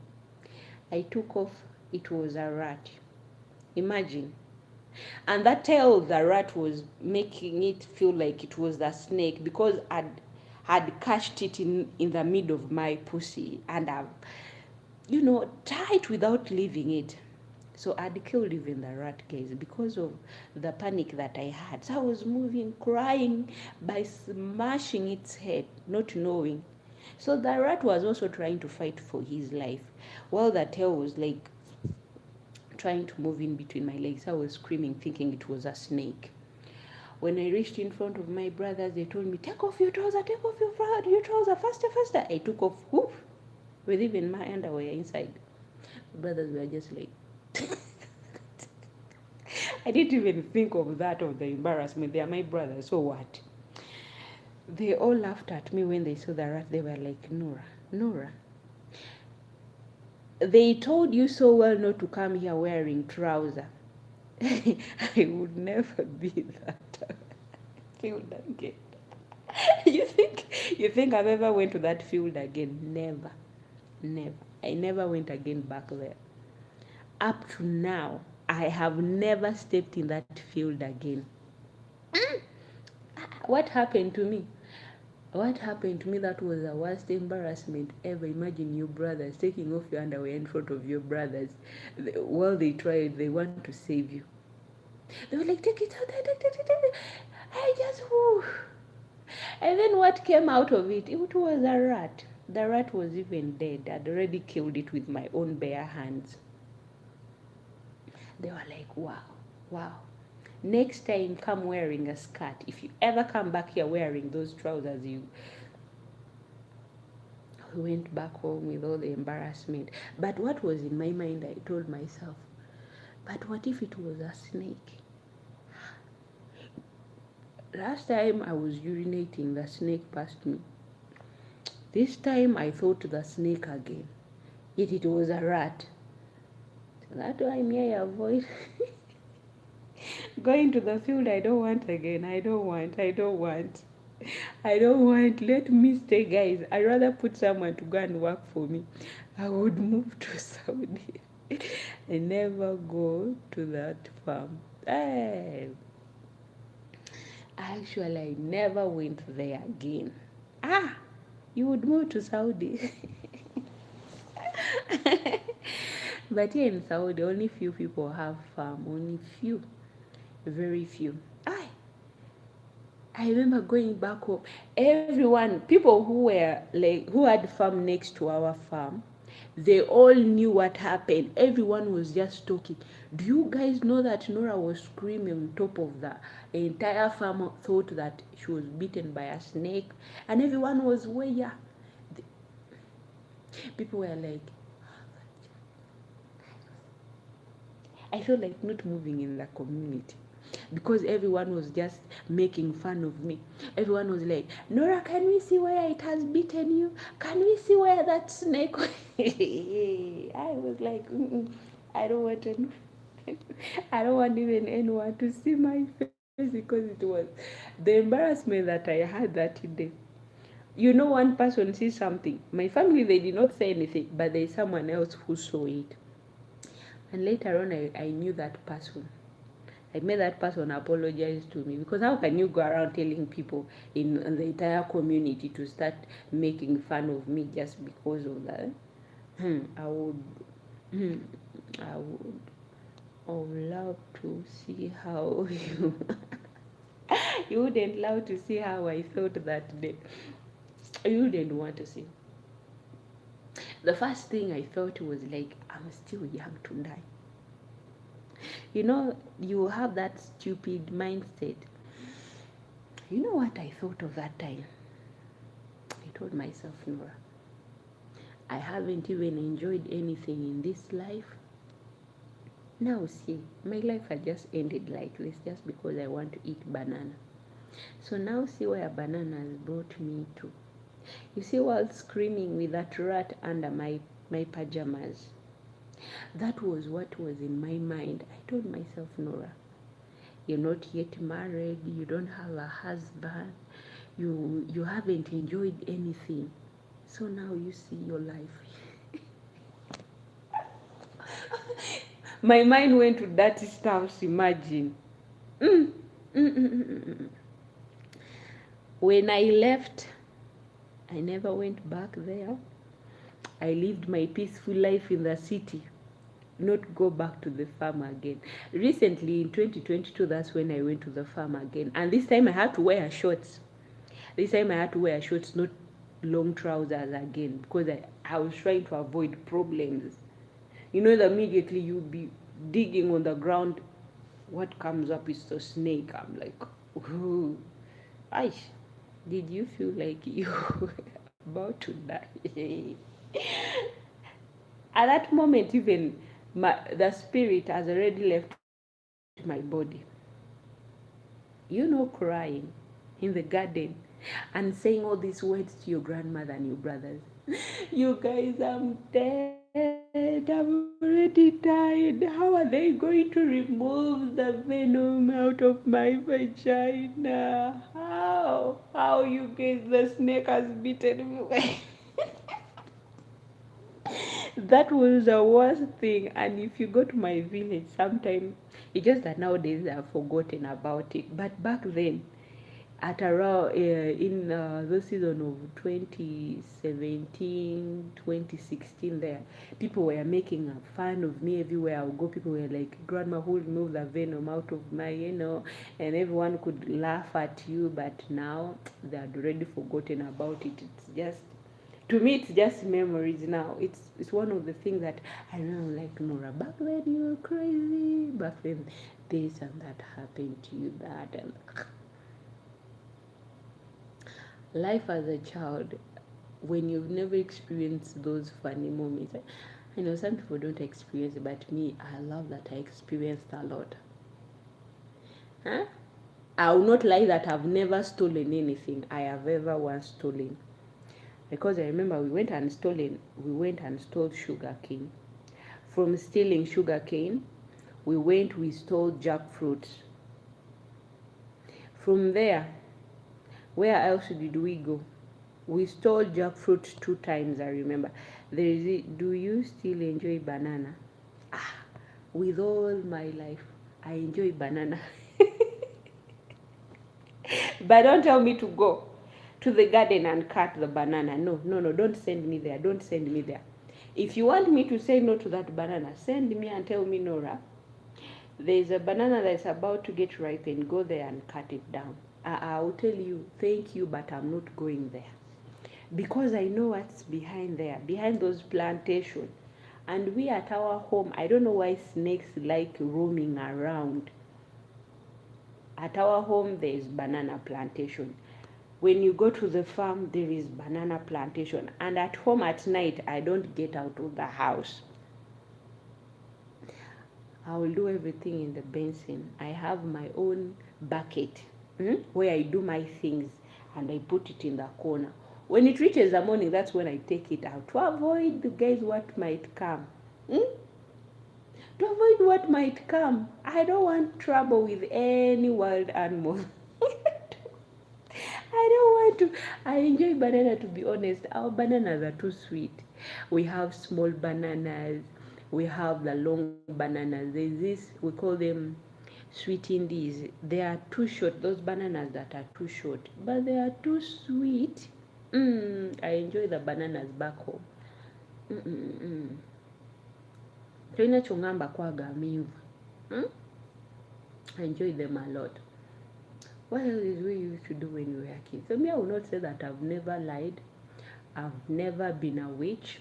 A: I took off. It was a rat. Imagine. And that tail of the rat was making it feel like it was the snake because I had catched it in the middle of my pussy and I've, tied without leaving it. So I'd killed even the rat, guys, because of the panic that I had. So I was moving, crying by smashing its head, not knowing. So the rat was also trying to fight for his life, while the tail was like trying to move in between my legs. I was screaming, thinking it was a snake. When I reached in front of my brothers, they told me, take off your trouser, faster. I took off, with even my underwear inside. The brothers were just like, I didn't even think of that, of the embarrassment. They are my brothers, so what? They all laughed at me when they saw the rat. They were like, Norah, they told you so well not to come here wearing trousers. I would never be that field again. you think I've ever went to that field again? Never. I never went again back there. Up to now, I have never stepped in that field again. What happened to me? What happened to me? That was the worst embarrassment ever. Imagine your brothers taking off your underwear in front of your brothers. While they tried, they want to save you. They were like, take it out. I just, whoo. And then what came out of it? It was a rat. The rat was even dead. I'd already killed it with my own bare hands. They were like, wow. Next time, come wearing a skirt. If you ever come back here wearing those trousers, you went back home with all the embarrassment. But what was in my mind, I told myself, but what if it was a snake? Last time I was urinating, the snake passed me. This time I thought the snake again. Yet it was a rat. So that time I avoid going to the field. I don't want again. I don't want. Let me stay, guys. I'd rather put someone to go and work for me. I would move to Saudi. I never go to that farm. Actually, I never went there again. You would move to Saudi. But here in Saudi, only few people have farm. Only few. Very few. I remember going back home. Everyone, people who had farm next to our farm, they all knew what happened. Everyone was just talking. Do you guys know that Norah was screaming on top of the entire farm, thought that she was bitten by a snake, and everyone was where? People were like, I felt like not moving in the community, because everyone was just making fun of me. Everyone was like, Norah, can we see where it has bitten you? Can we see where that snake I was like, I don't want to I don't want even anyone to see my face, because it was the embarrassment that I had that day. You know, one person sees something. My family, they did not say anything, but there's someone else who saw it. And later on, I knew that person. I made that person apologize to me, because how can you go around telling people in the entire community to start making fun of me just because of that? I would love to see how you wouldn't love to see how I felt that day. You wouldn't want to see. The first thing I felt was like, I'm still young to die. You know, you have that stupid mindset. You know what I thought of that time? I told myself, Norah, I haven't even enjoyed anything in this life. Now see, my life had just ended like this just because I want to eat banana. So now see where banana has brought me to. You see, while screaming with that rat under my pajamas, that was what was in my mind. I told myself, Norah, you're not yet married, you don't have a husband, you haven't enjoyed anything. So now you see your life. My mind went to dirty stuff, imagine. When I left, I never went back there. I lived my peaceful life in the city, not go back to the farm again. Recently, in 2022, that's when I went to the farm again. And this time I had to wear shorts. Not long trousers again, because I was trying to avoid problems. You know, that immediately you'll be digging on the ground, what comes up is the snake. I'm like, ooh. Aish, did you feel like you were about to die? At that moment, even the spirit has already left my body. Crying in the garden and saying all these words to your grandmother and your brothers. You guys, I'm dead. I'm already tired. How are they going to remove the venom out of my vagina? How you guys, the snake has bitten me. That was the worst thing. And if you go to my village sometime, it's just that nowadays I've forgotten about it. But back then, at around in the season of 2017, 2016, there people were making fun of me everywhere I would go. People were like, grandma, who remove the venom out of my, and everyone could laugh at you. But now they had already forgotten about it. It's just, to me, it's just memories now. It's one of the things that I remember, like, Nora, back then you were crazy. Back then this and that happened to you, that and life as a child, when you've never experienced those funny moments. I know some people don't experience it, but me, I love that I experienced a lot. I will not lie that I've never stolen anything I have ever once stolen. Because I remember we went and stole sugar cane. From stealing sugar cane, we stole jackfruit. From there, where else did we go? We stole jackfruit 2 times, I remember. Do you still enjoy banana? With all my life, I enjoy banana. But don't tell me to go to the garden and cut the banana. No, don't send me there. Don't send me there. If you want me to say no to that banana, send me and tell me, Nora, there's a banana that's about to get ripened. Go there and cut it down. I will tell you, thank you, but I'm not going there. Because I know what's behind there, behind those plantations. And we at our home, I don't know why snakes like roaming around. At our home, there is banana plantation. When you go to the farm, there is banana plantation. And at home at night, I don't get out of the house. I will do everything in the basin. I have my own bucket where I do my things, and I put it in the corner. When it reaches the morning, that's when I take it out to avoid the guys what might come. To avoid what might come. I don't want trouble with any wild animal. I don't want to. I enjoy banana, to be honest. Our bananas are too sweet. We have small bananas. We have the long bananas. There's this, we call them sweet indies. They are too short. Those bananas that are too short, but they are too sweet. I enjoy the bananas back home. Tolina kyongamba kwaga amiivu. I enjoy them a lot. What else did we used to do when we were kids? So me, I will not say that I've never lied. I've never been a witch.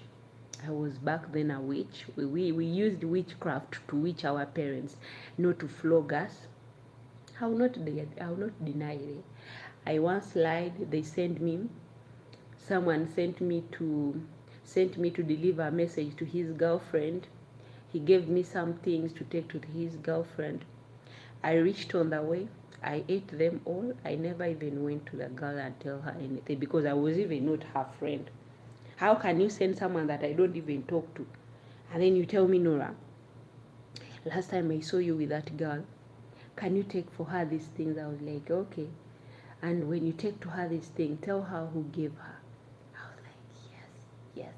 A: I was back then a witch. We used witchcraft to witch our parents, not to flog us. I will not deny it. I once lied. Someone sent me to deliver a message to his girlfriend. He gave me some things to take to his girlfriend. I reached on the way. I ate them all. I never even went to the girl and tell her anything because I was even not her friend. How can you send someone that I don't even talk to? And then you tell me, Nora, last time I saw you with that girl, can you take for her these things? I was like, okay. And when you take to her this thing, tell her who gave her. I was like, yes.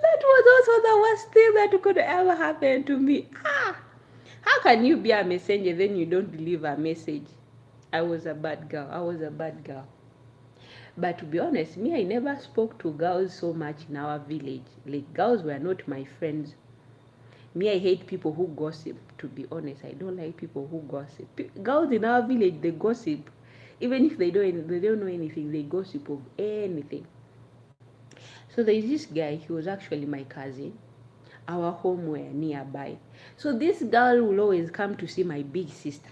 A: That was also the worst thing that could ever happen to me. How can you be a messenger then you don't deliver a message? I was a bad girl. But to be honest, me, I never spoke to girls so much in our village. Like, girls were not my friends. Me, I hate people who gossip. To be honest, I don't like people who gossip. Girls in our village, they gossip. Even if they don't know anything, they gossip of anything. So there is this guy, he was actually my cousin. Our home were nearby. So this girl will always come to see my big sister.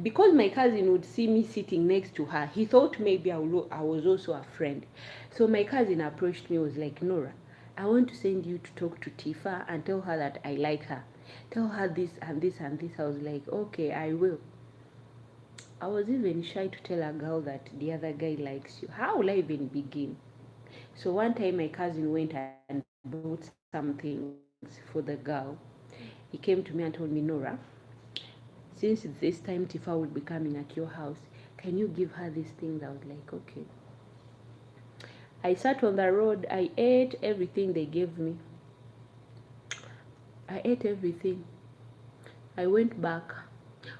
A: Because my cousin would see me sitting next to her, he thought maybe I was also a friend. So my cousin approached me, was like, Nora, I want to send you to talk to Tifa and tell her that I like her. Tell her this and this and this. I was like, okay, I will. I was even shy to tell a girl that the other guy likes you. How will I even begin? So one time my cousin went and bought some things for the girl. He came to me and told me, Nora, since this time Tifa will be coming at your house, can you give her these things? I was like, okay. I sat on the road, I ate everything they gave me. I ate everything. I went back.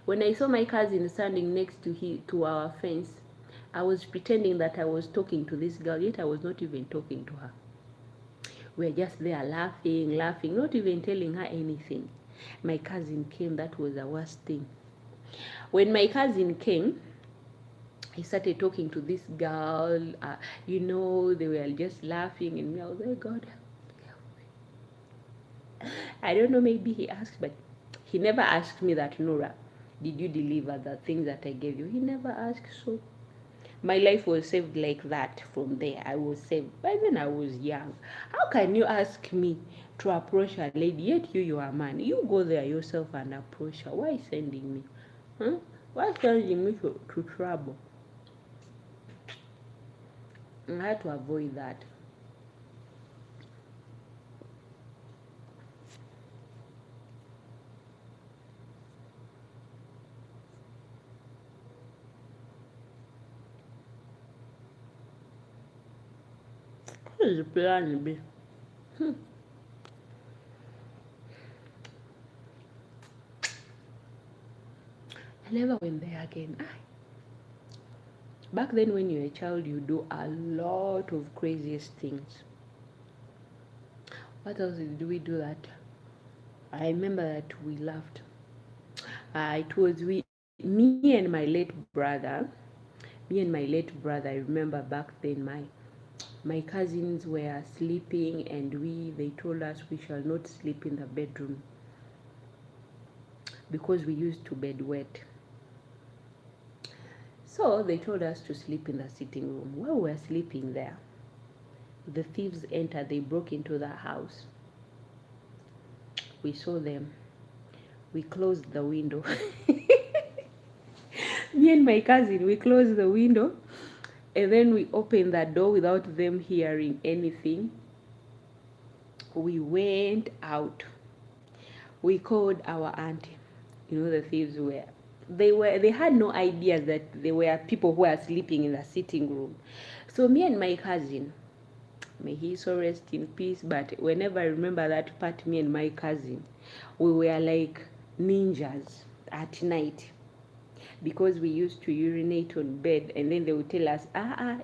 A: When I saw my cousin standing next to our fence, I was pretending that I was talking to this girl, yet I was not even talking to her. We were just there laughing, not even telling her anything. My cousin came, that was the worst thing. When my cousin came, I started talking to this girl, they were just laughing, and me, I was like, God, help me. I don't know, maybe he asked, but he never asked me that, Nora, did you deliver the things that I gave you? He never asked, so my life was saved like that from there. I was saved. But then I was young. How can you ask me to approach a lady, yet you're a man? You go there yourself and approach her. Why sending me? Huh? Why sending me to trouble? I had to avoid that. What is the plan be? I never went there again. Back then when you're a child, you do a lot of craziest things. What else did we do that? I remember that we laughed. It was me and my late brother. I remember back then my cousins were sleeping, and they told us we shall not sleep in the bedroom because we used to bedwet. So they told us to sleep in the sitting room. While we were sleeping there, the thieves entered. They broke into the house. We saw them. We closed the window. Me and my cousin, we closed the window, and then we opened the door without them hearing anything. We went out. We called our auntie. The thieves they had no idea that there were people who were sleeping in the sitting room. So me and my cousin, may he so rest in peace, but whenever I remember that part, me and my cousin, we were like ninjas at night, because we used to urinate on bed, and then they would tell us,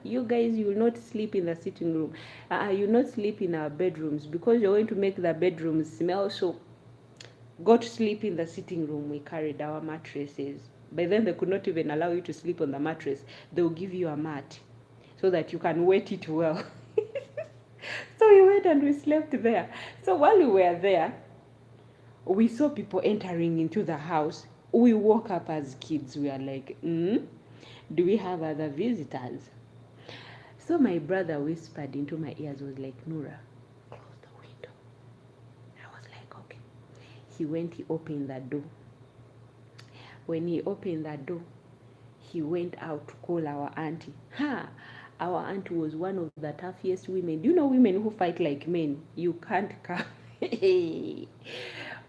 A: you guys, you will not sleep in the sitting room, you will not sleep in our bedrooms because you're going to make the bedrooms smell, so go to sleep in the sitting room. We carried our mattresses. By then they could not even allow you to sleep on the mattress. They will give you a mat so that you can wet it well. So we went and we slept there. So while we were there, we saw people entering into the house. We woke up as kids. We are like, do we have other visitors? So my brother whispered into my ears, was like, Nora, close the window. I was like, okay. He went, he opened the door. When he opened the door, he went out to call our auntie. Our auntie was one of the toughest women. Do you know women who fight like men? You can't come.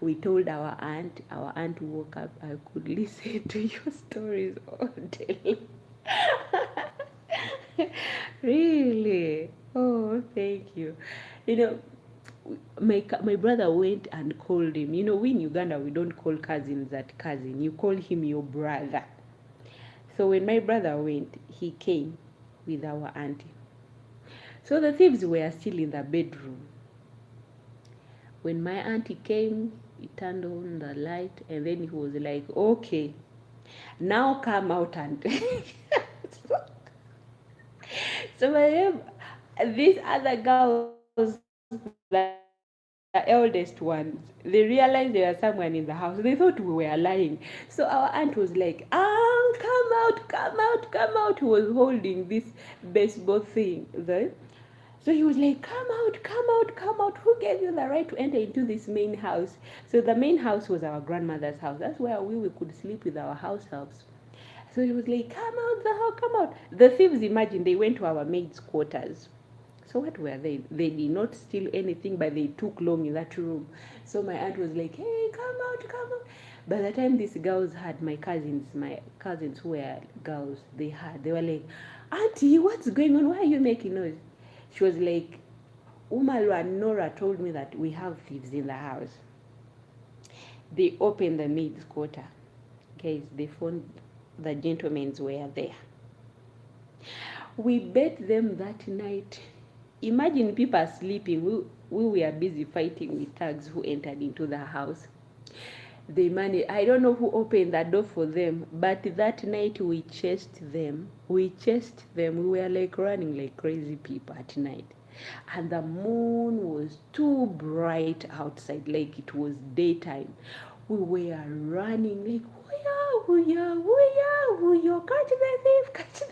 A: We told our aunt woke up. I could listen to your stories all day. Really? Oh, thank you. My brother went and called him. We in Uganda, we don't call cousins that cousin. You call him your brother. So when my brother went, he came with our auntie. So the thieves were still in the bedroom. When my auntie came, he turned on the light, and then he was like, okay, now come out and... So these other girls, the eldest ones, they realized there was someone in the house. They thought we were lying. So our aunt was like, come out. He was holding this baseball thing. So he was like, come out, come out, come out. Who gave you the right to enter into this main house? So the main house was our grandmother's house. That's where we could sleep with our house helps. So he was like, come out, the hell, come out. The thieves, imagine, they went to our maid's quarters. So what were they? They did not steal anything, but they took long in that room. So my aunt was like, hey, come out, come out. By the time these girls had, my cousins who were girls, they were like, Auntie, what's going on? Why are you making noise? She was like, Umalu and Nora told me that we have thieves in the house. They opened the maid's quarter. Guys, they found the gentlemen's were there. We bet them that night. Imagine people are sleeping. We were busy fighting with thugs who entered into the house. They managed. I don't know who opened the door for them, but that night we chased them. We were like running like crazy people at night. And the moon was too bright outside, like it was daytime. We were running like, wooya, catch the thief, catch the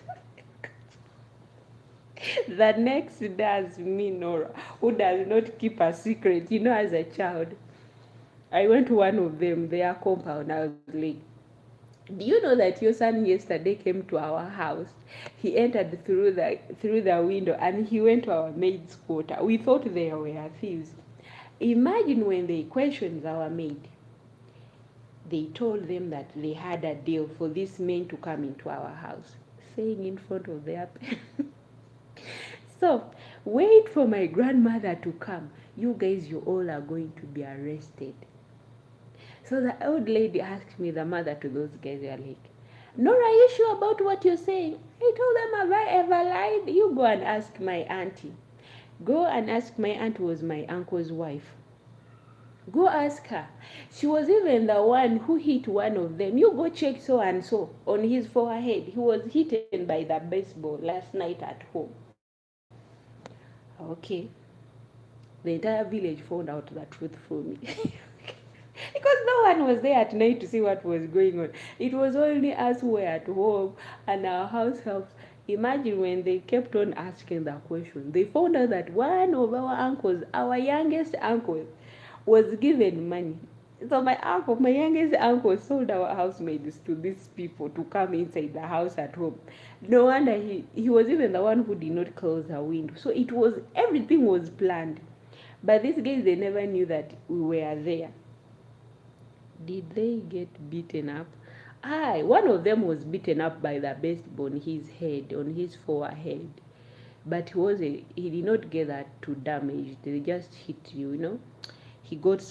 A: thief. The next day, as me, Nora, who does not keep a secret, as a child, I went to one of them, their compound. I was like, do you know that your son yesterday came to our house? He entered through the window and he went to our maid's quarter. We thought they were thieves. Imagine when they questioned our maid. They told them that they had a deal for these men to come into our house, saying in front of their parents. So, wait for my grandmother to come. You guys, you all are going to be arrested. So the old lady asked me, the mother to those guys, they are like, Nora, are you sure about what you're saying? I told them, have I ever lied? You go and ask my auntie. Go and ask my aunt, who was my uncle's wife. Go ask her. She was even the one who hit one of them. You go check so and so on his forehead. He was hit by the baseball last night at home. Okay. The entire village found out the truth from me. Because no one was there at night to see what was going on. It was only us who were at home and our house helps. Imagine when they kept on asking that question. They found out that one of our uncles, our youngest uncle, was given money. So my youngest uncle sold our housemaids to these people to come inside the house at home. No wonder he was even the one who did not close the window. So everything was planned. But these guys, they never knew that we were there. Did they get beaten up? One of them was beaten up by the baseball on his head, on his forehead. But he did not get that too damaged. They just hit you, He got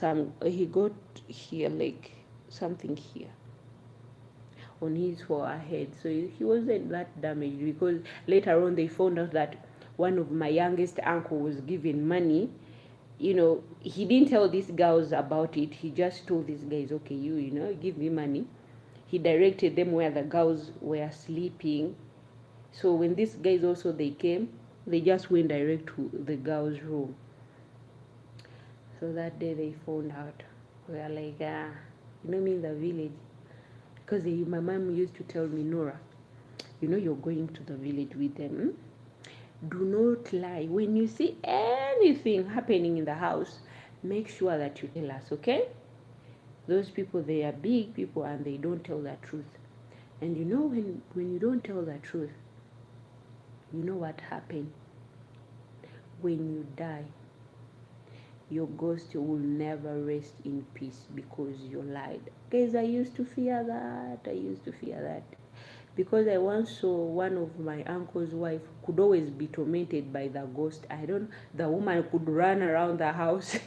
A: here, like something here on his forehead. So he wasn't that damaged, because later on they found out that one of my youngest uncle was given money. He didn't tell these girls about it. He just told these guys, okay, give me money. He directed them where the girls were sleeping. So when these guys also, they came, they just went direct to the girls' room. So that day they found out. We were like, me in the village. Because my mom used to tell me, Nora, you're going to the village with them. Do not lie. When you see anything happening in the house, make sure that you tell us, okay? Those people, they are big people and they don't tell the truth. And when you don't tell the truth, you know what happened? When you die, your ghost will never rest in peace because you lied. Guys, I used to fear that. Because I once saw one of my uncle's wife could always be tormented by the ghost. The woman could run around the house.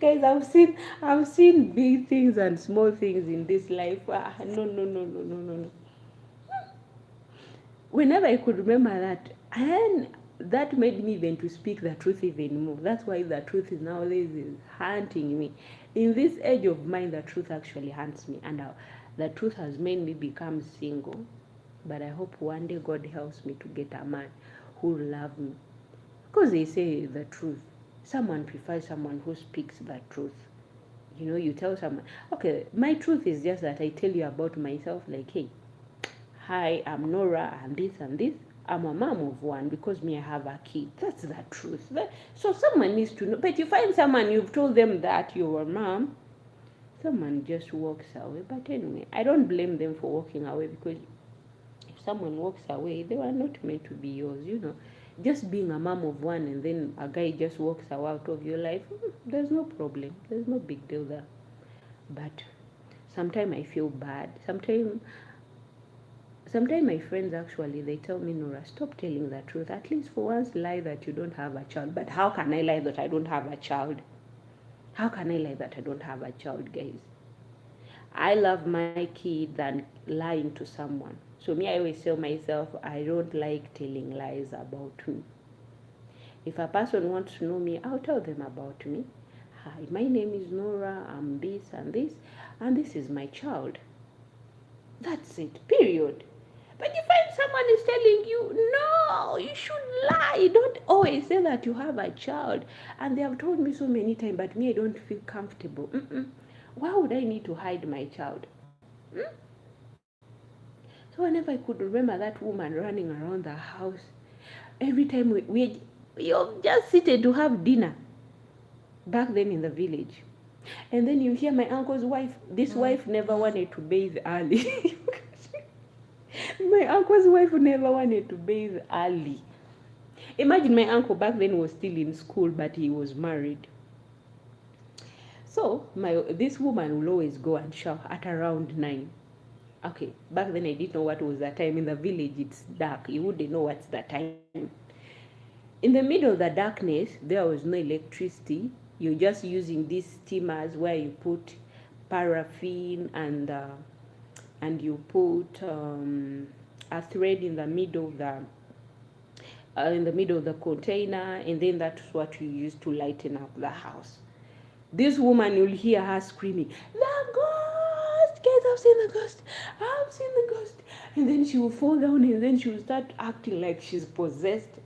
A: Guys, I've seen big things and small things in this life. No. Whenever I could remember that, and that made me even to speak the truth even more. That's why the truth is nowadays hunting me. In this age of mine, the truth actually hunts me, and the truth has made me become single. But I hope one day God helps me to get a man who will love me. Because they say the truth. Someone prefers someone who speaks the truth. You tell someone, okay, my truth is just that I tell you about myself, like, hey, hi, I'm Nora, and this and this. I'm a mom of one because me, I have a kid. That's the truth. So someone needs to know. But you find someone, you've told them that you're a mom, someone just walks away. But anyway, I don't blame them for walking away, because if someone walks away, they were not meant to be yours. Just being a mom of one and then a guy just walks out of your life, there's no problem. There's no big deal there. But sometimes I feel bad. Sometimes my friends actually, they tell me, Nora, stop telling the truth. At least for once, lie that you don't have a child. But how can I lie that I don't have a child? How can I lie that I don't have a child, guys? I love my kid than lying to someone. So me, I always tell myself, I don't like telling lies about me. If a person wants to know me, I'll tell them about me. Hi, my name is Nora, I'm this and this is my child. That's it, period. But you find someone is telling you, no, you should lie. Don't always say that you have a child. And they have told me so many times, but me, I don't feel comfortable. Why would I need to hide my child? So whenever I could remember that woman running around the house, every time you're just seated to have dinner, back then in the village. And then you hear my uncle's wife, this wife never wanted to bathe early. My uncle's wife never wanted to bathe early. Imagine my uncle back then was still in school, but he was married. So this woman will always go and shower at around 9. Okay, back then I didn't know what was the time. In the village, it's dark. You wouldn't know what's the time. In the middle of the darkness, there was no electricity. You're just using these steamers where you put paraffin and you put a thread in the middle of the container, and then that's what you use to lighten up the house. This woman, you'll hear her screaming, "The ghost! Guys, I've seen the ghost! I've seen the ghost!" And then she will fall down, and then she will start acting like she's possessed.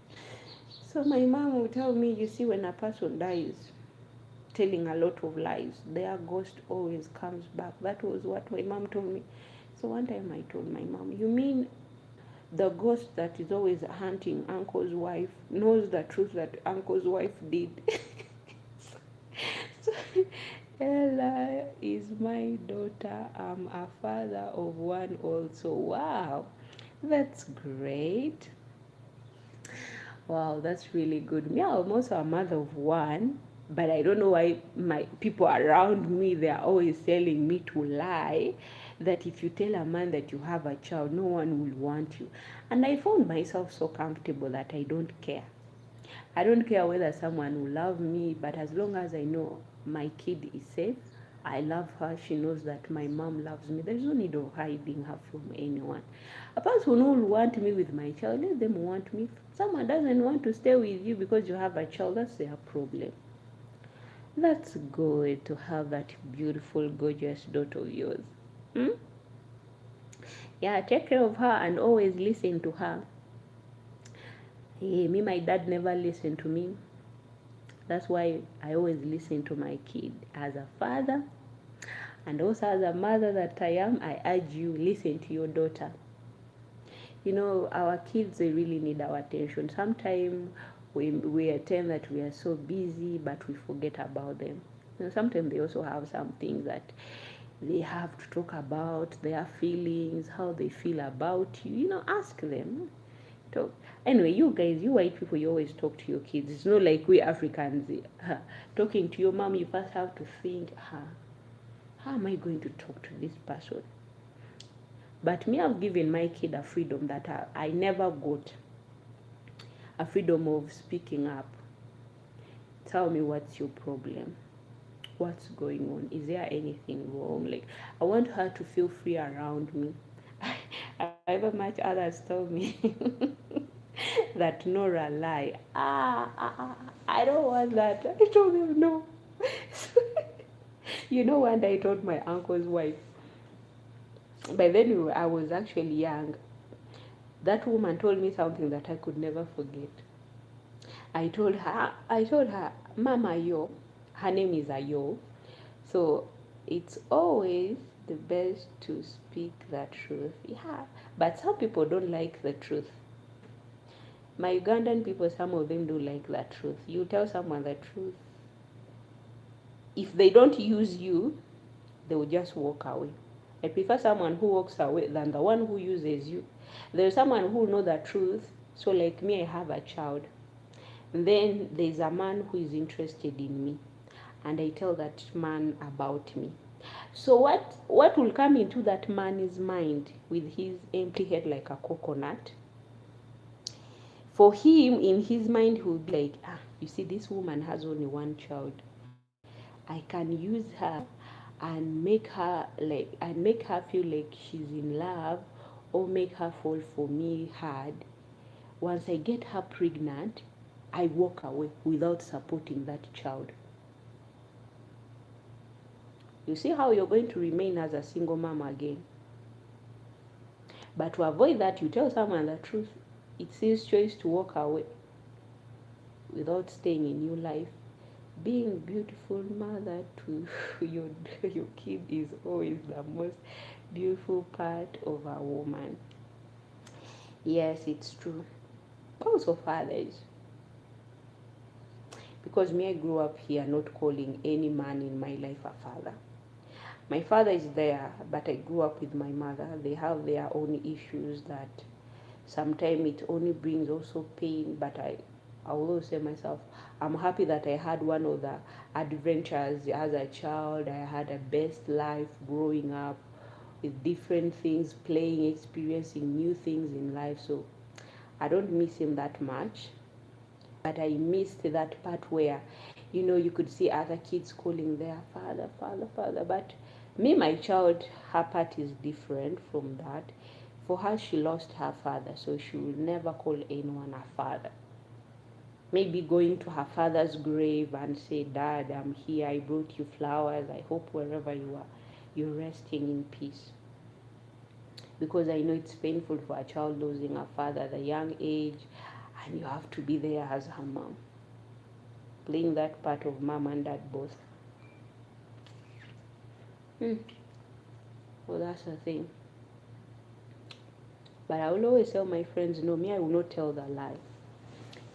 A: So my mom will tell me, you see, when a person dies, telling a lot of lies, their ghost always comes back. That was what my mom told me. So one time I told my mom, you mean the ghost that is always hunting uncle's wife knows the truth that uncle's wife did? So, Ella is my daughter. I'm a father of one also. Wow, that's great. Wow, that's really good. Me, I'm also a mother of one, but I don't know why my people around me, they're always telling me to lie, that if you tell a man that you have a child, no one will want you. And I found myself so comfortable that I don't care. I don't care whether someone will love me, but as long as I know my kid is safe, I love her. She knows that my mom loves me. There's no need of hiding her from anyone. A person who will want me with my child, let them want me. If someone doesn't want to stay with you because you have a child, that's their problem. That's good to have that beautiful, gorgeous daughter of yours. Yeah, take care of her and always listen to her. Hey, my dad never listened to me. That's why I always listen to my kid. As a father and also as a mother that I am, I urge you, listen to your daughter. Our kids, they really need our attention. Sometimes we attend that we are so busy, but we forget about them. Sometimes they also have some things that they have to talk about, their feelings, how they feel about you. Ask them. Talk. Anyway, you guys, you white people, you always talk to your kids. It's not like we Africans. Talking to your mom, you first have to think, how am I going to talk to this person? But me, I've given my kid a freedom that I never got. A freedom of speaking up. Tell me what's your problem. What's going on? Is there anything wrong? Like, I want her to feel free around me. However much others tell me that Nora lie. I don't want that. I told them no. When I told my uncle's wife, by then I was actually young. That woman told me something that I could never forget. I told her, Mama Yo, her name is Ayo. So it's always the best to speak the truth. Yeah, but some people don't like the truth. My Ugandan people, some of them don't like that truth. You tell someone the truth. If they don't use you, they will just walk away. I prefer someone who walks away than the one who uses you. There's someone who know the truth. So like me, I have a child. Then there's a man who is interested in me, and I tell that man about me. So what will come into that man's mind with his empty head like a coconut? For him, in his mind, he will be like, you see, this woman has only one child. I can use her and make her feel like she's in love, or make her fall for me hard. Once I get her pregnant, I walk away without supporting that child. You see how you're going to remain as a single mom again. But to avoid that, you tell someone the truth. It's his choice to walk away without staying in your life. Being beautiful mother to your kid is always the most beautiful part of a woman. Yes, it's true. Also fathers. Because me, I grew up here not calling any man in my life a father. My father is there, but I grew up with my mother. They have their own issues that sometimes it only brings also pain, but I always say myself, I'm happy that I had one of the adventures as a child. I had a best life growing up with different things, playing, experiencing new things in life. So I don't miss him that much. But I missed that part where, you could see other kids calling their father, father, father. But me, my child, her part is different from that. For her, she lost her father, so she will never call anyone a father. Maybe going to her father's grave and say, Dad, I'm here, I brought you flowers, I hope wherever you are, you're resting in peace. Because I know it's painful for a child losing a father at a young age, and you have to be there as her mom, playing that part of mom and dad both. Well, that's the thing. But I will always tell my friends, no, me, I will not tell the lie.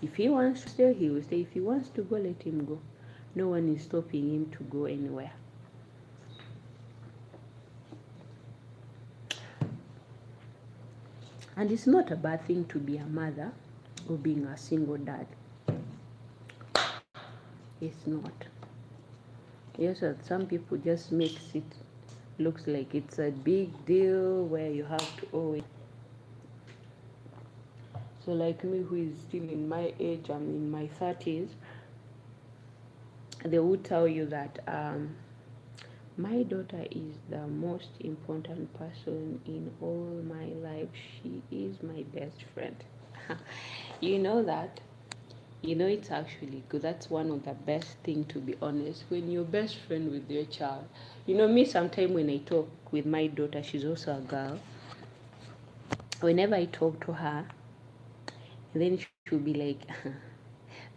A: If he wants to stay, he will stay. If he wants to go, let him go. No one is stopping him to go anywhere. And it's not a bad thing to be a mother or being a single dad. It's not. Yes, some people just makes it looks like it's a big deal where you have to always. So like me, who is still in my age, I'm in my 30s, they would tell you that my daughter is the most important person in all my life. She is my best friend. You know that? It's actually good. That's one of the best thing, to be honest, when you're best friend with your child. Me, sometimes when I talk with my daughter, she's also a girl. Whenever I talk to her, then she'll be like,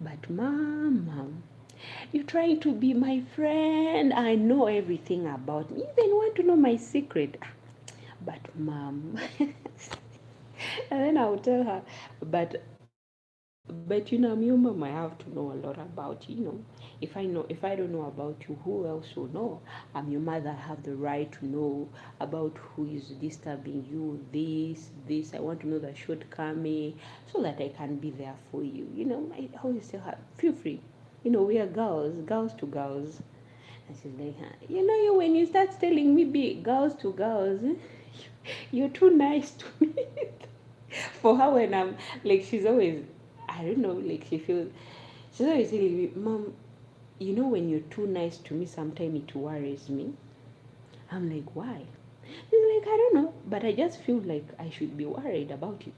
A: but mom, you're trying to be my friend. I know everything about me. You even want to know my secret. But mom. And then I'll tell her, but I'm your mom, I have to know a lot about you. If I don't know about you, who else will know? I'm your mother, I have the right to know about who is disturbing you, this. I want to know the shortcoming so that I can be there for you. I always tell her, feel free. We are girls to girls. And she's like, you when you start telling me be girls to girls, you're too nice to me. For her, when I'm like, she's always, I don't know, like she's always telling me, Mom, when you're too nice to me, sometimes it worries me. I'm like, why? She's like, I don't know, but I just feel like I should be worried about you.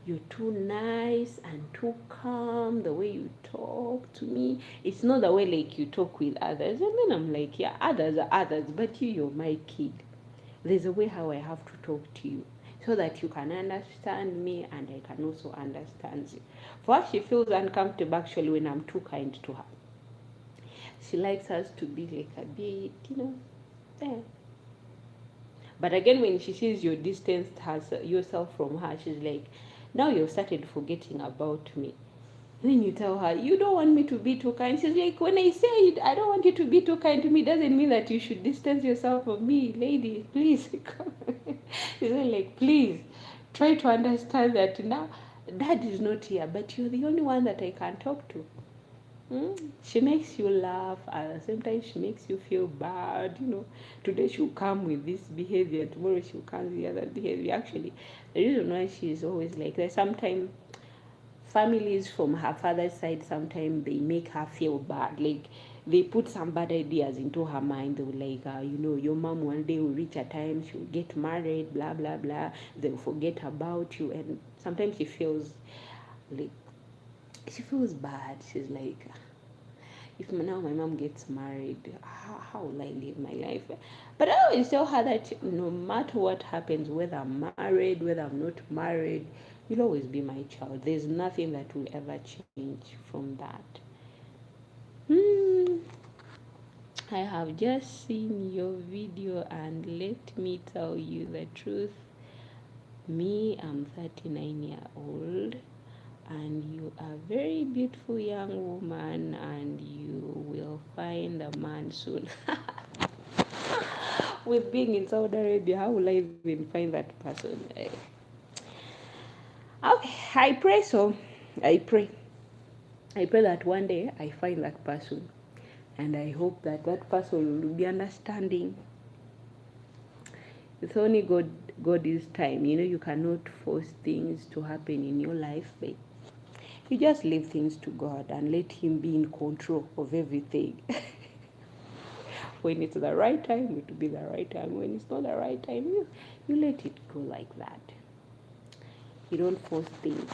A: You're too nice and too calm, the way you talk to me. It's not the way like you talk with others. And then I'm like, yeah, others are others, but you're my kid. There's a way how I have to talk to you so that you can understand me and I can also understand you. For her, she feels uncomfortable actually when I'm too kind to her. She likes us to be like a bit, there. But again, when she sees you distanced yourself from her, she's like, Now you've started forgetting about me. And then you tell her, you don't want me to be too kind. She's like, when I say I don't want you to be too kind to me, doesn't mean that you should distance yourself from me. Lady, please. She's like, please, try to understand that now dad is not here, but you're the only one that I can talk to. She makes you laugh, and sometimes she makes you feel bad. Today she'll come with this behavior, tomorrow she'll come with the other behavior. Actually, the reason why she's always like that, sometimes families from her father's side, sometimes they make her feel bad. Like they put some bad ideas into her mind. They were like, your mom one day will reach a time, she'll get married, blah, blah, blah. They'll forget about you. And sometimes she feels bad. She's like, if now my mom gets married, how will I live my life? But I always tell her that no matter what happens, whether I'm married, whether I'm not married, you'll always be my child. There's nothing that will ever change from that. I have just seen your video, and let me tell you the truth. Me, I'm 39-year-old, and you are a very beautiful young woman, and you will find a man soon. With being in Saudi Arabia, how will I even find that person? Okay, I pray so. I pray that one day I find that person, and I hope that that person will be understanding. It's only God is time. You cannot force things to happen in your life, but you just leave things to God and let Him be in control of everything. When it's the right time, it will be the right time. When it's not the right time, you let it go like that. You don't force things.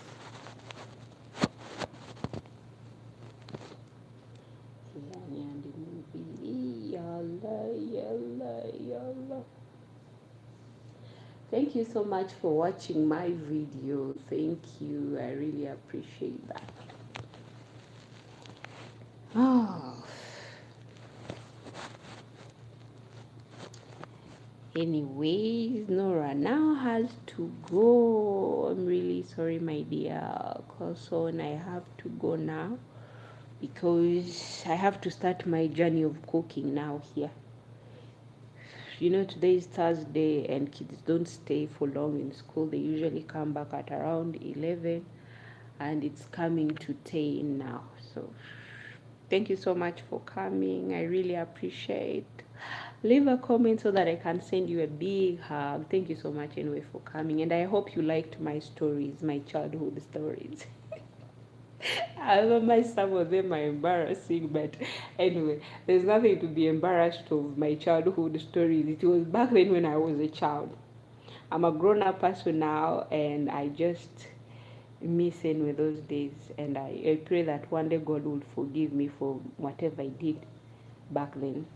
A: Thank you so much for watching my video. Thank you. I really appreciate that. Anyways, Nora now has to go. I'm really sorry, my dear cousin. I have to go now because I have to start my journey of cooking now here. Today is Thursday and kids don't stay for long in school. They usually come back at around 11 and it's coming to 10 now. So thank you so much for coming. I really appreciate. Leave a comment so that I can send you a big hug. Thank you so much anyway for coming, and I hope you liked my stories, my childhood stories. I remember some of them are embarrassing, but anyway, there's nothing to be embarrassed of my childhood stories. It was back then when I was a child. I'm a grown-up person now, and I just miss in with those days, and I pray that one day God will forgive me for whatever I did back then.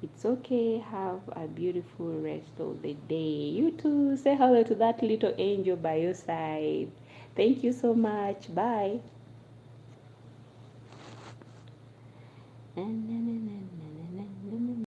A: It's okay. Have a beautiful rest of the day. You too. Say hello to that little angel by your side. Thank you so much. Bye. And